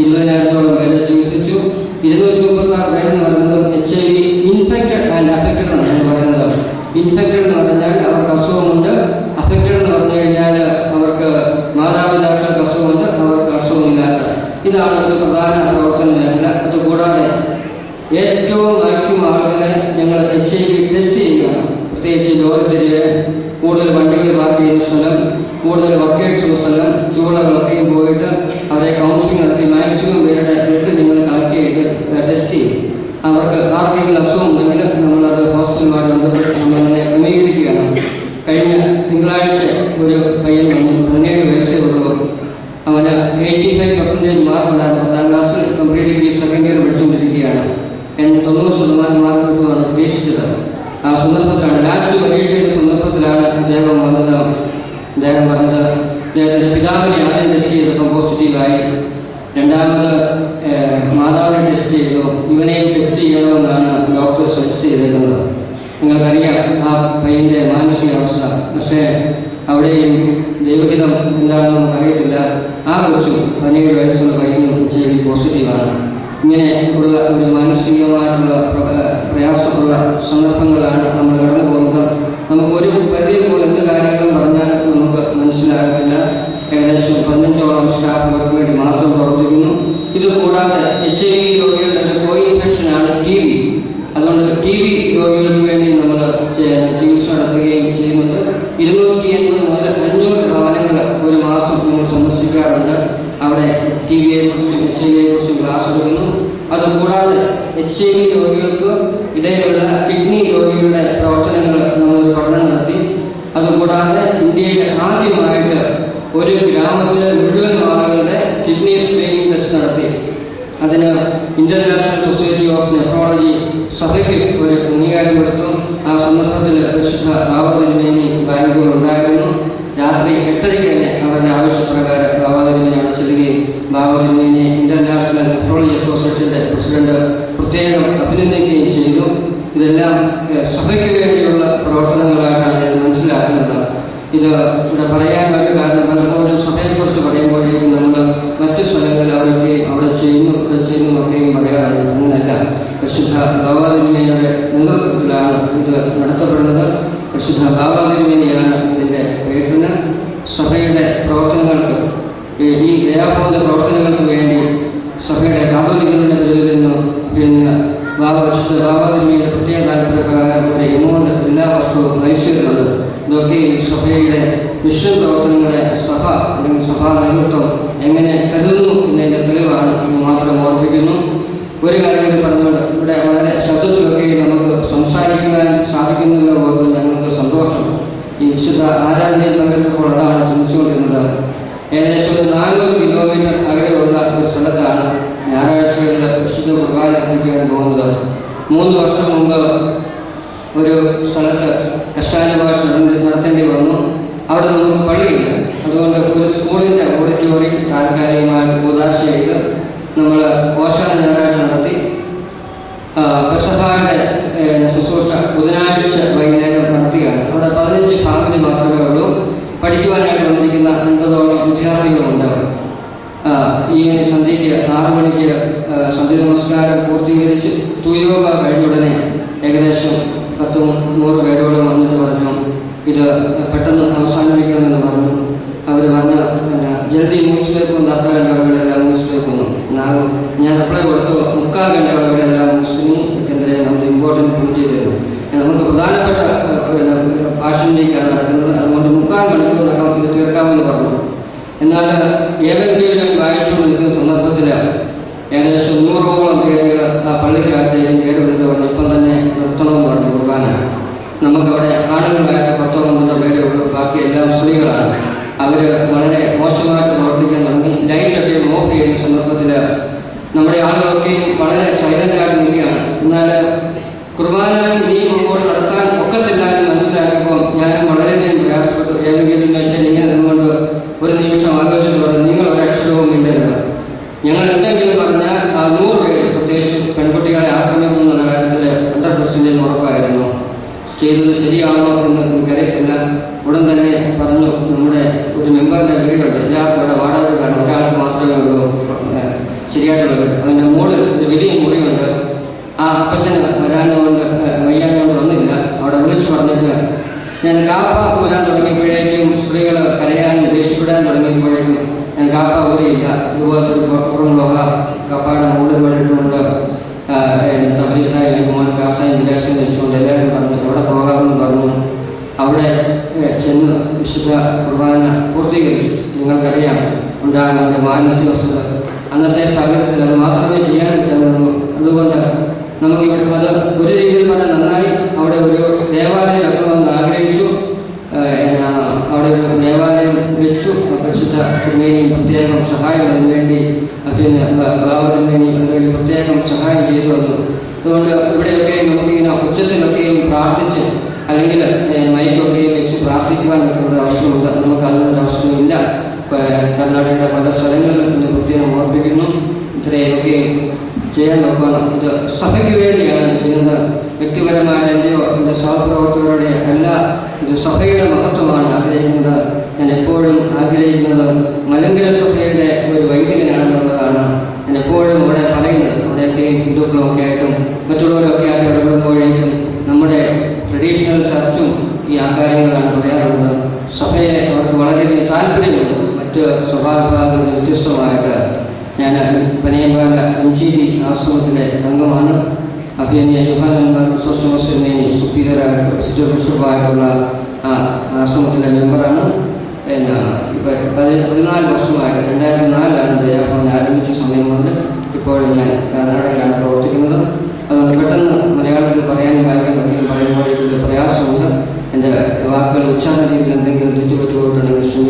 20,000-ഓളം പേരെ ചികിത്സിച്ചു. 236 പേരെന്ന് പറയുന്നത് HIV ഇൻഫെക്റ്റഡ് ആൻഡ് അഫക്റ്റഡ് എന്നാണ് പറയുന്നത്. ഇൻഫെക്റ്റഡ് എന്ന് പറഞ്ഞാൽ അവർക്ക് അസുഖമുണ്ട്. അഫക്റ്റഡ് എന്ന് പറഞ്ഞു കഴിഞ്ഞാൽ അവർക്ക് മാതാപിതാക്കൾക്ക് അസുഖമുണ്ട്, അവർക്ക് അസുഖമില്ലാത്ത. ഇതാണ് ഒരു പ്രധാന പ്രവർത്തന മേഖല. അതുകൂടാതെ ഏറ്റവും മാക്സിമം ആളുകളെ ഞങ്ങൾ HIV ടെസ്റ്റ് ചെയ്യുകയാണ്. പ്രത്യേകിച്ച് ലോകത്തിലെ കൂടുതൽ വണ്ടികൾ പാർക്ക് ചെയ്യുന്ന സ്ഥലം, കൂടുതൽ വർക്കേഴ്സുള്ള സ്ഥലം, ചൂളകളൊക്കെയും പോയിട്ട് അവരെ കൗൺസിലിംഗ് നടത്തി മാക്സിമം പേരുടെ ബ്ലഡ് നിങ്ങൾ കളക്ട് ചെയ്ത് ടെസ്റ്റ് ചെയ്യും. അവർക്ക് ആർക്കെങ്കിലും അസുഖം ഉണ്ടെങ്കിൽ നമ്മളത് ഹോസ്പിറ്റലുമായിട്ട് ബന്ധപ്പെട്ട് നമ്മളങ്ങനെ ക്രമീകരിക്കുകയാണ്. കഴിഞ്ഞ തിങ്കളാഴ്ച ഒരു പയ്യൻ വന്നു. 17 വയസ്സേ ഉള്ളൂ. അവന് 85% മാർക്കുണ്ടായിരുന്നു. 10ാം ക്ലാസ്സിൽ കംപ്ലീറ്റ് ഡിഗ്രി സെക്കൻഡ് ഇയർ പഠിച്ചുകൊണ്ടിരിക്കുകയാണ്. 90% മാർക്ക് കിട്ടുമെന്നാണ് പ്രതീക്ഷിച്ചത്. ആ സന്ദർഭത്തിലാണ്, ലാസ്റ്റ് പരീക്ഷയുടെ സന്ദർഭത്തിലാണ് അദ്ദേഹം വന്നത്. അദ്ദേഹം പറഞ്ഞത് അദ്ദേഹത്തിൻ്റെ പിതാവിനെ ആദ്യം ടെസ്റ്റ് ചെയ്തപ്പോൾ പോസിറ്റീവായി. രണ്ടാമത് മാതാവിനെ ടെസ്റ്റ് ചെയ്തു. ഇവനെയും ടെസ്റ്റ് ചെയ്യണമെന്നാണ് ഡോക്ടർ സജസ്റ്റ് ചെയ്തിരുന്നത്. നിങ്ങൾക്കറിയാം ആ പയ്യൻ്റെ മാനസികാവസ്ഥ. പക്ഷേ അവിടെയും ദൈവഹിതം എന്താണെന്ന് നമുക്കറിയത്തില്ല. ആ കൊച്ചും 17 വയസ്സുള്ള പയ്യനും HIV പോസിറ്റീവാണ്. ഇങ്ങനെ ഉള്ള ഒരു മാനസികമായിട്ടുള്ള പ്രയാസമുള്ള സന്ദർഭങ്ങളാണ് നമ്മൾ കടന്നു പോകുന്നത്. നമുക്കൊരു പരിധി പോലെ എന്ത് കാര്യങ്ങളും പറഞ്ഞാൽ നമുക്ക് മനസ്സിലാകില്ല. ഏകദേശം 15ഓളം സ്റ്റാഫ് അവർക്ക് വേണ്ടി മാത്രം പ്രവർത്തിക്കുന്നു. ഇത് കൂടാതെ HIV രോഗികളുടെ കോ ഇൻഫെക്ഷനാണ് TB. അതുകൊണ്ട് TB രോഗികൾക്ക് വേണ്ടി നമ്മൾ ചികിത്സ നടത്തുകയും ചെയ്യുന്നുണ്ട്. 280 മുതൽ 500 ഭവനങ്ങൾ ഒരു മാസം നമ്മൾ സന്ദർശിക്കാറുണ്ട്. HIV രോഗികൾക്ക് ഇടയിലുള്ള കിഡ്നി രോഗികളുടെ പ്രവർത്തനങ്ങൾ നമ്മളൊരു പഠനം നടത്തി. അതുകൂടാതെ ഇന്ത്യയിൽ ആദ്യമായിട്ട് ഒരു ഗ്രാമത്തിലെ മുഴുവൻ ആളുകളുടെ കിഡ്നി സ്ക്രീനിങ് ടെസ്റ്റ് നടത്തി. അതിന് ഇന്റർനാഷണൽ സൊസൈറ്റി ഓഫ് നെഫ്രോളജി സഭയ്ക്ക് ഒരു അംഗീകാരം കൊടുത്തു. ആ സന്ദർഭത്തിൽ പരിശുദ്ധ ബാബാതിരുമേനി ബാങ്കുകൾ ഉണ്ടായിരുന്നു. രാത്രി 8:30 തന്നെ അവരുടെ ആവശ്യപ്രകാരം ബാബാതിരുമേനിയാണ് ചെല്ലുകയും ബാബാതിരുമേനി ഇന്റർനാഷണൽ നെഫ്രോളജി അസോസിയേഷന്റെ പ്രസിഡന്റ് പ്രത്യേകം അഭിനന്ദിക്കുകയും ചെയ്തു. ഇതെല്ലാം സഭയ്ക്ക് വേണ്ടിയുള്ള പ്രവർത്തനങ്ങളായിട്ടാണ് ഞാൻ മനസ്സിലാക്കുന്നത്. ഇത് ഇവിടെ പറയാനായിട്ട് കാരണം പലപ്പോഴും സഭയെക്കുറിച്ച് പറയുമ്പോഴേക്കും നമ്മൾ മറ്റു സ്ഥലങ്ങളിൽ അവിടെ ചെയ്യുന്നു ഒക്കെയും പറയാറുണ്ട്. അങ്ങനെയല്ല, പരിശുദ്ധ ബാബാതിരുമേനിയുടെ നേതൃത്വത്തിലാണ് ഇത് നടത്തപ്പെടുന്നത്. പരിശുദ്ധ ബാബാതിരുമേനിയാണ് ഇതിൻ്റെ പേരിന്. സഭയുടെ പ്രവർത്തനങ്ങൾക്ക്, ഈ ദയാബോധ പ്രവർത്തനങ്ങൾക്ക് വേണ്ടി സഭയുടെ കാതോലിക്കലിൻ്റെ പേരിൽ നിന്ന് പരിശുദ്ധ ബാബാതിരുമേനിയുടെ പ്രത്യേക താല്പര്യപ്രകാരം ഒരു എമൗണ്ട് എല്ലാ വർഷവും നയിച്ചിരുന്നത്. ഇതൊക്കെ സഭയുടെ മിഷൻ പ്രവർത്തനങ്ങളെ സഭ അല്ലെങ്കിൽ സഭാ നേതൃത്വം എങ്ങനെ കരുതുന്നു എന്നതിൻ്റെ തെളിവാണ് എന്ന് മാത്രം ഓർമ്മിക്കുന്നു. ഒരു കാര്യം കൂടി പറഞ്ഞുകൊണ്ട് ഇവിടെ വളരെ ശബ്ദത്തിലൊക്കെ നമുക്ക് സംസാരിക്കുവാൻ സാധിക്കുന്നതിലോ ഓർത്ത് ഞങ്ങൾക്ക് സന്തോഷം. ഈ വിശുദ്ധ ആരാധനയിൽ പങ്കെടുത്തപ്പോൾ അതാണ് ചിന്തിച്ചുകൊണ്ടിരുന്നത്. ഏകദേശം 400 കിലോമീറ്റർ അകലെയുള്ള ഒരു സ്ഥലത്താണ് ഞായറാഴ്ചകളിൽ വിശുദ്ധ കുർബാന അർപ്പിക്കാൻ പോകുന്നത്. 3 വർഷം മുമ്പ് ഒരു സ്ഥലത്ത് കർശന ഭാഷ നടത്തേണ്ടി വന്നു. അവിടെ നമുക്ക് പള്ളിയില്ല. അതുകൊണ്ട് ഒരു സ്കൂളിൻ്റെ ഓഡിറ്റോറിയം താൽക്കാലികമായിട്ട് ഉദാശ ചെയ്ത് നമ്മൾ ഓശാന ഞായറാഴ്ച നടത്തി. പെസഹായുടെ ശുശ്രൂഷ ബുധനാഴ്ച വൈകുന്നേരം നടത്തുകയാണ്. അവിടെ 15 ഫാമിലി മാത്രമേ ഉള്ളൂ. പഠിക്കുവാനായിട്ട് വന്നിരിക്കുന്ന 50ഓളം വിദ്യാർത്ഥികളുണ്ട്. ഈ സന്ധ്യയ്ക്ക് 6 മണിക്ക് സന്ധ്യ നമസ്കാരം പൂർത്തീകരിച്ച് തുയോഗ കഴിഞ്ഞുടനെ ഏകദേശം 100 പേരോളം വന്നിട്ട് പറഞ്ഞു ഇത് പെട്ടെന്ന് അവസാനിപ്പിക്കണമെന്ന് പറഞ്ഞു. അവർ പറഞ്ഞ ജൽദി മൂസിലേക്കും താത്താൻ്റെ അളവുകളെല്ലാം മൂസിലേക്കുന്നു. ഞാൻ അപ്ലൈ കൊടുത്തു 3/4 ഗണ്ട അളവുകളെല്ലാം മൂസിനി എക്കെതിരെ നമ്മൾ ഇമ്പോർട്ടൻറ്റ് പ്രൂവ് ചെയ്തിരുന്നു. നമുക്ക് പ്രധാനപ്പെട്ട ഭാഷണിലേക്കാണ് നടക്കുന്നത്. അതുകൊണ്ട് 3/4 മണിക്കൂറിനകം ഇത് തീർക്കാമെന്ന് പറഞ്ഞു. എന്നാൽ ഏതെങ്കിലും വായിച്ചുകൊണ്ട് നിൽക്കുന്ന സന്ദർഭത്തിൽ ഏകദേശം 100ഓളം പേരുകൾ ആ പള്ളിക്കകത്തേക്ക് കയറുന്നത് പറഞ്ഞു ഇപ്പം തന്നെ നിർത്തണമെന്ന് പറഞ്ഞു കുർബാന. നമുക്കവിടെ ആണുങ്ങളായിട്ട് 10-12 പേരേ ഉള്ളൂ. ബാക്കി എല്ലാം സ്ത്രീകളാണ്. അവർ വളരെ മോശമായിട്ട് പ്രവർത്തിക്കാൻ തുടങ്ങി. ലൈറ്റൊക്കെ ഓഫ് ചെയ്യുന്ന സന്ദർഭത്തിൽ നമ്മുടെ ആളുകളൊക്കെയും വളരെ സൈലൻ്റായിട്ട് നിൽക്കുകയാണ്. എന്നാൽ കുർബാന ഇനിയും മുമ്പോട്ട് നടത്താൻ ഒക്കത്തില്ല എന്ന് മനസ്സിലാക്കിയപ്പോൾ ഞാനും വളരെയധികം പ്രയാസപ്പെട്ടു. ഏതെങ്കിലും മെസ്സേജ് ഇങ്ങനെ നിന്നുകൊണ്ട് ഒരു നിമിഷം ആലോചിച്ചിട്ട് പറഞ്ഞു നിങ്ങൾ ഒരക്ഷരവും മിണ്ടരുത്. ഞങ്ങൾ എന്തെങ്കിലും പറഞ്ഞാൽ ആ 100 പേര് പ്രത്യേകിച്ച് പെൺകുട്ടികളെ ആക്രമിക്കുന്നു എന്നുള്ള കാര്യത്തിൽ 100% ഉറപ്പായിരുന്നു. ചെയ്തത് ശരിയാണോ എന്ന് എനിക്കറിയത്തില്ല. ഉടൻ തന്നെ പറഞ്ഞു നമ്മുടെ ഒരു മെമ്പറിൻ്റെ വീടുണ്ട്, എല്ലാവർക്കും ഇവിടെ വാടകയാണ്, ഒരാൾക്ക് മാത്രമേ ഉള്ളൂ ശരിയായിട്ടുള്ള വീട്. അതിൻ്റെ മുകളിൽ ഒരു വലിയ മുറിവുണ്ട്. ആ അപ്പച്ചന് വയ്യാഞ്ഞുകൊണ്ട് വന്നില്ല. അവിടെ വിളിച്ചു പറഞ്ഞിട്ട് ഞാൻ കാപ്പ ഊരാൻ തുടങ്ങിയപ്പോഴേക്കും സ്ത്രീകൾ കരയാൻ ദേഷ്യപ്പെടാൻ തുടങ്ങിയപ്പോഴേക്കും ഞാൻ കാപ്പ ഊരിയില്ല. ഇതുപോലൊരു പുറം ലോഹ കപ്പയുടെ മുകളിൽ വേണ്ടിയിട്ടുണ്ട്. തബലീത്തായി മോൻ കാസായി വിലാസം വെച്ചുകൊണ്ട് എല്ലാവരും പറഞ്ഞു അവിടെ പോകാമെന്ന് പറഞ്ഞു. അവിടെ ചെന്ന് വിശുദ്ധ കുർബാന പൂർത്തീകരിച്ചു. നിങ്ങൾക്കറിയാം ഉണ്ടാകാനുള്ള മാനസികാവസ്ഥ അന്നത്തെ സാഹചര്യത്തിൽ അത് മാത്രമേ ചെയ്യാൻ പറ്റുള്ളൂ. അതുകൊണ്ട് നമുക്കിവിടെ അത് ഒരു രീതിയിൽ പറഞ്ഞാൽ നന്നായി. അവിടെ ഒരു ദേവാലയം വെക്കണമെന്ന് ആഗ്രഹിച്ചു. അവിടെ ഒരു ദേവാലയം വെച്ചു. പരിശുദ്ധ തിരുമേനിയും പ്രത്യേകം സഹായം അതിനുവേണ്ടി ബാബാതിരുമേനി അതിനുവേണ്ടി പ്രത്യേകം സഹായം ചെയ്തു വന്നു. അതുകൊണ്ട് ഇവിടെയൊക്കെ നമുക്കിങ്ങനെ ഉച്ചത്തിലൊക്കെയും പ്രാർത്ഥിച്ച് അല്ലെങ്കിൽ മൈക്കൊക്കെയും വെച്ച് പ്രാർത്ഥിക്കുവാൻ പറ്റുന്ന ആവശ്യമുണ്ട്. നമുക്ക് അതിനുള്ള ആവശ്യമില്ല. കർണാടകയുടെ പല സ്ഥലങ്ങളിലും ഇന്ന് പ്രത്യേകം ഓർപ്പിക്കുന്നു. ഇത്രയൊക്കെ ചെയ്യാൻ നോക്കണം. ഇത് സഭയ്ക്ക് വേണ്ടിയാണ് ചെയ്യുന്നത്. വ്യക്തിപരമായിട്ട് എൻ്റെയോ എൻ്റെ സഹപ്രവർത്തകരുടെ അല്ല. ഇത് സഭയുടെ മഹത്വമാണ് ആഗ്രഹിക്കുന്നത്. ഞാൻ എപ്പോഴും ആഗ്രഹിക്കുന്നത് മലങ്കര സഭയുടെ ഒരു വൈദികനാണെന്നുള്ളതാണ് ഞാൻ എപ്പോഴും അവിടെ പറയുന്നത്. അവിടെയൊക്കെ ഹിന്ദുക്കളൊക്കെ ആയിട്ടും മറ്റുള്ളവരൊക്കെ ആയിട്ട് ഇടപെടുമ്പോഴേക്കും നമ്മുടെ ട്രഡീഷണൽ ചർച്ചും ഈ ആ കാര്യങ്ങളാണ് പറയാറുള്ളത്. സഭയെ അവർക്ക് വളരെയധികം താല്പര്യമുണ്ട്. മറ്റ് സഭാവിഭാഗങ്ങളിൽ വ്യത്യസ്തമായിട്ട് ഞാൻ പനയമ്പാല അഞ്ചേരി ആശ്രമത്തിലെ അംഗമാണ്. അഭിനയ യുഹാനന്ദ സോഷ്യമേനി സുപ്പീരിയറായിട്ട് ബിഷപ്പായിട്ടുള്ള ആ ആശ്രമത്തിലെ മെമ്പറാണ്. ഇപ്പോൾ 14 വർഷമായിട്ട് 2004 ദയാഭവൻ ആരംഭിച്ച സമയം മുതൽ ഇപ്പോഴും ഞാൻ കർണാടകയിലാണ് പ്രവർത്തിക്കുന്നത്.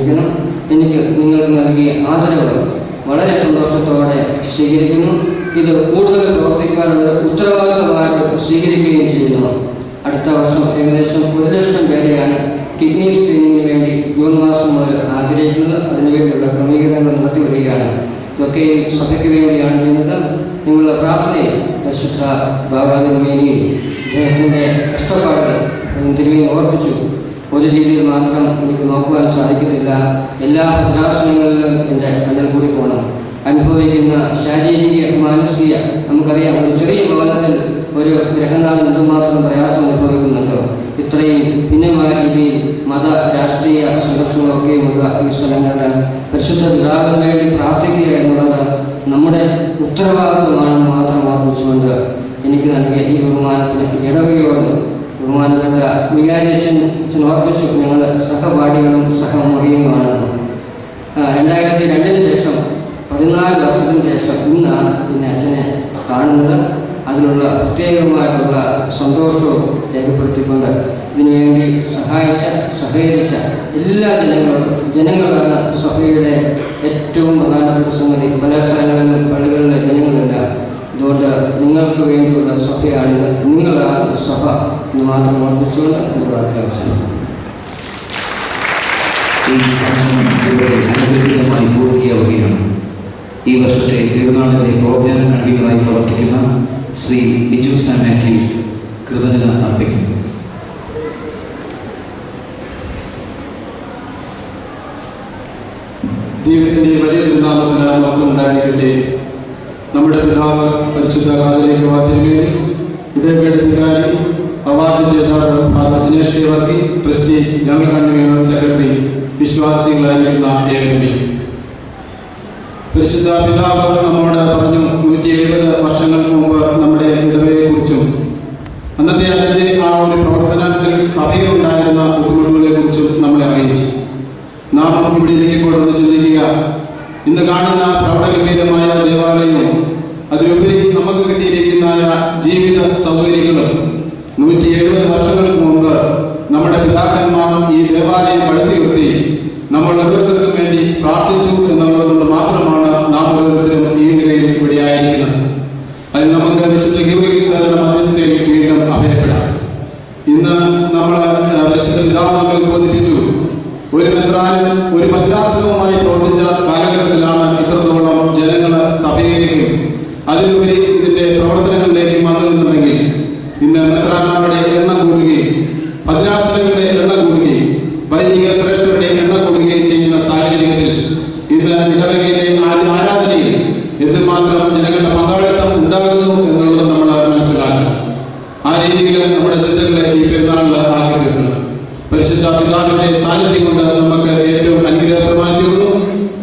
ക്ഷമിക്കണം. എനിക്ക് നിങ്ങൾക്ക് നൽകിയ ആദരവ് വളരെ സന്തോഷത്തോടെ സ്വീകരിക്കുന്നു. ഇത് കൂടുതൽ പ്രവർത്തിക്കാനുള്ള ഉത്തരവാദിത്തമായിട്ട് സ്വീകരിക്കുകയും ചെയ്യുന്നു. അടുത്ത വർഷം ഏകദേശം 1,00,000 പേരെയാണ് കിഡ്നി സ്ക്രീനിങ്ങിന് വേണ്ടി ജൂൺ മാസം മുതൽ ആഗ്രഹിക്കുന്നത്. അതിനുവേണ്ടിയുള്ള ക്രമീകരണങ്ങൾ നടത്തി വരികയാണ്. ഇതൊക്കെ സഭയ്ക്ക് വേണ്ടിയാണ് ചെയ്യുന്നത്. നിങ്ങളുടെ പ്രാർത്ഥനയിൽ പരിശുദ്ധ ബാബാ തിരുമേനിയും അദ്ദേഹത്തിൻ്റെ കഷ്ടപ്പാടുകൾ തിരുമേനി ഓർപ്പിച്ചു. ഒരു രീതിയിൽ മാത്രം എനിക്ക് നോക്കുവാൻ സാധിക്കുന്നില്ല. എല്ലാ പ്രയാസങ്ങളിലും എൻ്റെ കണ്ണിൽ കൂടി പോകണം. അനുഭവിക്കുന്ന ശാരീരിക മാനസിക നമുക്കറിയാം. ഒരു ചെറിയ ഭവനത്തിൽ ഒരു ഗ്രഹനാഥൻ എന്തുമാത്രം പ്രയാസം അനുഭവിക്കുന്നുണ്ടോ. ഇത്രയും ഭിന്നമായ രീതിയിൽ മത രാഷ്ട്രീയ സംഘർഷങ്ങളൊക്കെയുമുള്ള ഈ സ്ഥലങ്ങളിൽ പരിശുദ്ധ പിതാവിന് വേണ്ടി പ്രാർത്ഥിക്കുക എന്നുള്ളത് നമ്മുടെ ഉത്തരവാദിത്വമാണെന്ന് മാത്രം ഓർമ്മിച്ചുകൊണ്ട് എനിക്ക് നൽകിയ ഈ ബഹുമാനത്തിന് ഇടവകയോട് ബഹുമാനപ്പെട്ട വികാരിയച്ഛൻ ഓർപ്പിച്ചു. ഞങ്ങൾ സഹപാഠികളും സഹമുറിയുമാണെന്ന്. 2002 ശേഷം 14 വർഷത്തിന് ശേഷം ഇന്നാണ് പിന്നെ അച്ഛനെ കാണുന്നത്. അതിനുള്ള പ്രത്യേകമായിട്ടുള്ള സന്തോഷവും രേഖപ്പെടുത്തിക്കൊണ്ട് ഇതിനുവേണ്ടി സഹകരിച്ച എല്ലാ ജനങ്ങളാണ് സഭയുടെ ഏറ്റവും പ്രധാനപ്പെട്ട സംഗതി. പല സ്ഥലങ്ങളിലും പള്ളികളിലെ ജനങ്ങളില്ല. അതുകൊണ്ട് നിങ്ങൾക്ക് വേണ്ടിയുള്ള സഭയാണിത്. നിങ്ങളാണ് സഭ എന്ന് മാത്രം ഓർമ്മിച്ചുകൊണ്ട് എൻ്റെ വാർത്ത അവസാനിക്കും. ഈ സംഗമം ഇവിടെ അനുഗ്രഹീതമായി പൂർത്തിയാവുകയാണ്. ഈ വർഷത്തെ പെരുന്നാളിൻ്റെ പ്രോഗ്രാം കൺവീനറായി പ്രവർത്തിക്കുന്ന ശ്രീ ബിജു സാൻ മാത്യു കൃതജ്ഞത അർപ്പിക്കുന്നു. ദൈവത്തിൻ്റെ വലിയ തിരുനാമത്തിന് മഹത്വം ഉണ്ടായിരിക്കട്ടെ. നമ്മുടെ പിതാവ് പരിശുദ്ധ കാതോലിക്ക ബാബാ തിരുമേനി, ഇടവകയുടെ വികാരി, അവാർഡ് ജേതാവ് Father Dinesh K Varkey, trustee, general convener, secretary, വിശ്വാസികളായിരിക്കുന്ന ഏവരുമേ, പരിശുദ്ധ പിതാവ് നമ്മോട് പറഞ്ഞു 170 വർഷങ്ങൾക്ക് മുമ്പ് നമ്മുടെ ഇടവകയെക്കുറിച്ചും അന്നത്തെ അതിൻ്റെ ആ ഒരു പ്രവർത്തനത്തിൽ സഭയിലുണ്ടായിരുന്ന ബുദ്ധിമുട്ടുകളെ കുറിച്ചും നമ്മളെ അറിയിച്ചു. നാം ഇവിടെ ഇരിക്കുമ്പോഴൊന്ന് ചിന്തിക്കുക, ഇന്ന് കാണുന്ന പ്രൗഢഗംഭീരമായ ദേവാലയവും അതിലുപരി നമുക്ക് കിട്ടിയിരിക്കുന്ന ജീവിത സൗകര്യങ്ങളും 170 വർഷങ്ങൾക്ക് മുമ്പ് നമ്മുടെ പിതാക്കന്മാർ ഈ ദേവാലയം പടുത്തുയർത്തി നമ്മൾ ഓരോരുത്തർക്കും വേണ്ടി പ്രാർത്ഥിച്ചു എന്നുള്ളതുകൊണ്ട് മാത്രമാണ് നാം ഓരോരുത്തരും ഈ നിലയിൽ ഇവിടെ ആയിരിക്കുന്നത്. അതിൽ നമുക്ക് വിശുദ്ധ ഗീവർഗീസിന്റെ മധ്യസ്ഥയിൽ വീണ്ടും അഭയപ്പെടാം. ഇന്ന് നമ്മൾ വിശുദ്ധ പിതാവ് നമ്മെ ബോധിപ്പിച്ചു, ഒരു മെത്രാനും ഒരു ഭദ്രാസനവുമായി പ്രവർത്തിച്ച കാലഘട്ടത്തിലാണ് ഇത്രത്തോളം ജനങ്ങൾ സഭയിലേക്കും അതിലുപരി ഇതിന്റെ പ്രവർത്തനങ്ങളിലേക്കും വന്നതെന്നുണ്ടെങ്കിൽ ഇന്ന് മെത്രാന്മാരുടെ എണ്ണം കൂടുകയും ഭദ്രാസനങ്ങളുടെ എണ്ണം കൂടുകയും വൈദിക ശ്രേഷ്ഠരുടെ എണ്ണം കൂടുകയും ചെയ്യുന്ന സാഹചര്യത്തിൽ ഇന്ന് ഇടവകയിലെ ആരാധനയിൽ എന്തുമാത്രം ജനങ്ങളുടെ പങ്കാളിത്തം ഉണ്ടാകുന്നു എന്നുള്ളത് നമ്മൾ മനസ്സിലാക്കണം. ആ രീതിയിൽ നമ്മുടെ ചിന്തകളെ ഈ പെരുന്നാളിൽ ആക്കി തീർക്കണം. പരിശുദ്ധ പിതാവിന്റെ സാന്നിധ്യം കൊണ്ട് നമുക്ക് ഏറ്റവും അനുഗ്രഹപ്രദമായി തീർന്നു.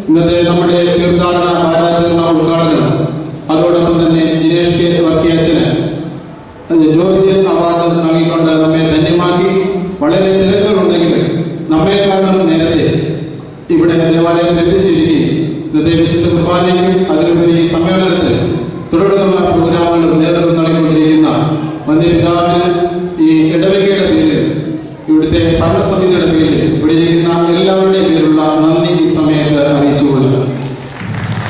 ഇന്നത്തെ നമ്മുടെ തീർത്ഥാടന ആരാധന ഉദ്ഘാടനം, അതോടൊപ്പം തന്നെ ദിനേഷ് കെ വർക്കി അച്ഛന് ജോർജ് അവാർഡ് നൽകിക്കൊണ്ട് നമ്മെ ധന്യമാക്കി. വളരെ തിരക്കുകളുണ്ടെങ്കിൽ നമ്മെക്കാളും നേരത്തെ ഇവിടെ ദേവാലയത്തിൽ എത്തിച്ചിരിക്കുകയും ഇന്നത്തെ വിശുദ്ധ കുർബാനയ്ക്കും അതിലുപരി സമ്മേളനത്തിൽ തുടർന്നുള്ള പ്രോഗ്രാമുകളും നേതൃത്വം നൽകിക്കൊണ്ടിരിക്കുന്ന വന്യപിതാവിന് ഈ ഇടവകയുടെ പേരിൽ, ഇവിടുത്തെ ഭരണസമിതിയുടെ പേരിൽ, ഇവിടെ ഇരിക്കുന്ന എല്ലാവരുടെയും പേരിലുള്ള നന്ദി ഈ സമയത്ത് അറിയിച്ചുകൊള്ളുക.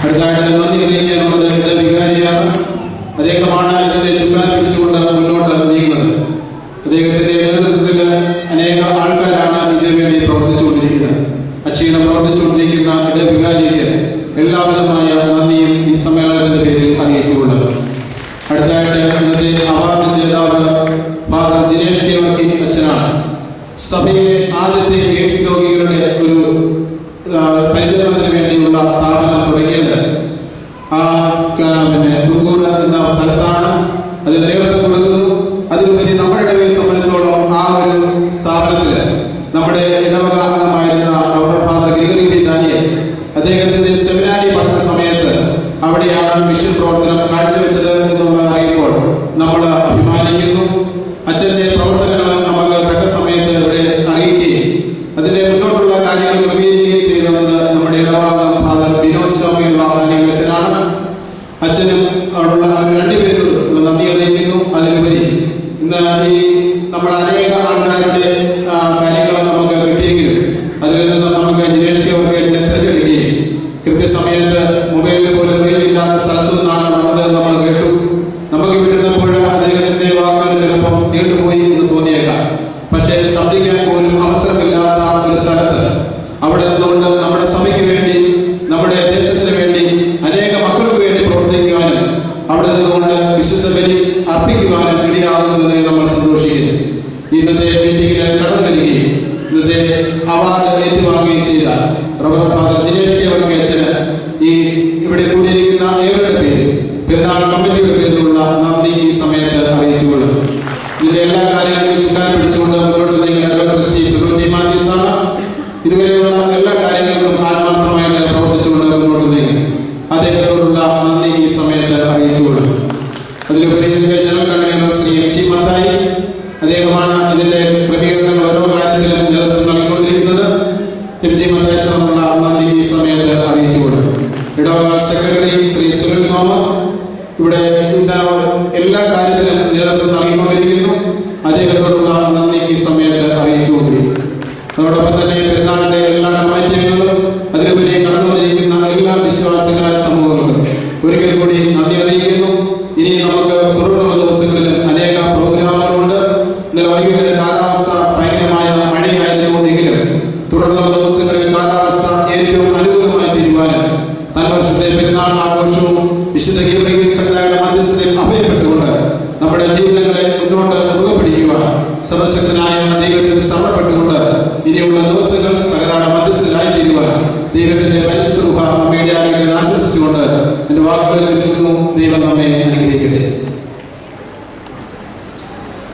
അടുത്തായിട്ട് നന്ദി അറിയിക്കാനുള്ളത് ഇടവികാരിയാണ്. അദ്ദേഹമാണ് ഇതിന്റെ ചുക്കാൻ പിടിച്ചുകൊണ്ട് മുന്നോട്ട് നീങ്ങുന്നത്. അദ്ദേഹത്തിന്റെ നേതൃത്വത്തിൽ അനേക ആൾക്കാരാണ് ഇതിനു വേണ്ടി പ്രവർത്തിച്ചുകൊണ്ടിരിക്കുന്നത്. അക്ഷീണം പ്രവർത്തിച്ചുകൊണ്ടിരിക്കുന്ന ഇടവികാരിക്ക് എല്ലാവിധമായ നന്ദിയും ഈ സമ്മേളനത്തിന്റെ പേരിൽ അറിയിച്ചുകൊള്ളുക. അടുത്തായിട്ട് ഇന്നത്തെ അവാർഡ് ജേതാവ് ഫാദർ ദിനേഷ് കെ വർക്കി അച്ഛനാണ്. സഭയിലെ ആദ്യത്തെ എയ്ഡ്സ് രോഗികളുടെ ഒരു പരിചരണത്തിന് വേണ്ടിയുള്ള സ്ഥാപനം തുടങ്ങിയത് തുങ്കൂർ എന്ന സ്ഥലത്താണ്. അതിൽ നേതൃത്വം കൊടുക്കുന്നു. അതിലുപരി നമ്മുടെ ഇടവകയെ സംബന്ധിച്ചോളം ആ ഒരു സ്ഥാപനത്തിൽ നമ്മുടെ ഇടവക അംഗമായിരുന്ന doctor father Gregory P Daniel അദ്ദേഹത്തിന്റെ സെമിനാരി പഠന സമയത്ത് അവിടെയാണ് മിഷൻ പ്രവർത്തനം കാഴ്ചവെച്ചത് എന്നുള്ളത് അറിയുമ്പോൾ നമ്മൾ അഭിമാനിക്കുന്നു. അച്ഛൻ്റെ പ്രവർത്തനങ്ങൾ നമുക്ക് തക്ക സമയത്ത് ഇവിടെ അറിയിക്കുകയും അതിന്റെ മുന്നോട്ടുള്ള കാര്യങ്ങൾ ക്രമീകരിക്കുകയും ചെയ്യുന്നത് നമ്മുടെ ഇടവാംഗം ഫാദർ ബിനോദ് സ്വാമിയുള്ള അച്ഛനാണ്. അച്ഛനും അവിടെയുള്ള രണ്ടുപേരോടുള്ള നന്ദി അറിയിക്കുന്നു. അതിലുപരി ഇന്ന് ഈ നമ്മൾ അനേക ആൾക്കാരുടെ കാര്യങ്ങൾ നമുക്ക് കിട്ടിയെങ്കിലും അതിൽ നിന്ന് നമുക്ക് ദിനേഷ് കെ ചുക്കാൻ പിടിച്ചുകൊണ്ട് മുന്നോട്ട് നീങ്ങുന്ന ക്രിസ്റ്റി പിറൂറ്റി മാത്യൂസാണ്. ഇതുവരെയുള്ള എല്ലാ കാര്യങ്ങൾക്കും ആത്മാർത്ഥമായിട്ട് പ്രവർത്തിച്ചുകൊണ്ട് മുന്നോട്ട് നീങ്ങി അദ്ദേഹത്തോടുള്ള നന്ദി ഈ സമയത്ത് അറിയിച്ചുകൊള്ളും. അതിലുപരി ഇതിന്റെ general convener Shri MG. Mathai, അദ്ദേഹമാണ് ഇതിന്റെ ക്രമീകരണങ്ങൾ ഓരോ കാര്യത്തിലും നേതൃത്വം നൽകിക്കൊണ്ടിരിക്കുന്നത്. എം.ജി. മത്തായി സാറിനുള്ള നന്ദി ഈ സമയത്ത് അറിയിച്ചുകൊള്ളും. ഇടവക സെക്രട്ടറി ശ്രീ സുനിൽ തോമസ് ഇവിടെ എല്ലാ കാര്യത്തിലും നേതൃത്വം നൽകിക്കൊണ്ടിരിക്കുന്നു. അദ്ദേഹത്തോടുള്ള നന്ദി ഈ സമയത്ത് അറിയിച്ചുകൊണ്ടിരിക്കുന്നു. അതോടൊപ്പം തന്നെ പെരുന്നാളിന്റെ എല്ലാ കമ്മിറ്റികളും അതിലുപരി കടന്നു വന്നിരിക്കുന്ന എല്ലാ വിശ്വാസികളായ സമൂഹങ്ങൾക്കും ഒരിക്കൽ കൂടി നന്ദി അറിയിക്കുന്നു. ഇനി നമുക്ക് തുടർന്നുള്ള ദിവസങ്ങളിൽ അനേക പ്രോഗ്രാമുകളുണ്ട്. ഇന്നലെ വൈകിട്ട് കാലാവസ്ഥ ഭയങ്കരമായ മഴയായിരുന്നു എങ്കിലും തുടർന്നുള്ള ദിവസങ്ങളിൽ കാലാവസ്ഥ ഏറ്റവും അനുകൂലമായി തീരുവാനും തലവർഷത്തെ പെരുന്നാൾ ആഘോഷവും വിശുദ്ധ ഗീവർഗീസ് സഭയുടെ മധ്യസ്ഥതയിൽ അഭയപ്പെട്ടുകൊണ്ട് നമ്മുടെ ജീവിതങ്ങളെ മുന്നോട്ട് മുറുകെ പിടിക്കുവാൻ സർവശക്തനായ ദൈവത്തിൽ സമർപ്പെട്ടുകൊണ്ട് ഇനിയുള്ള ദിവസങ്ങൾ സകലയുടെ മധ്യസ്ഥരായി തീരുവാൻ ദൈവത്തിന്റെ പരിശുദ്ധ രൂപ നമ്മയുടെ ആരോഗ്യം ആശംസിച്ചുകൊണ്ട് എന്റെ വാക്കുകൾ ചൊല്ലുന്നു. ദൈവം നമ്മെ അനുഗ്രഹിക്കട്ടെ.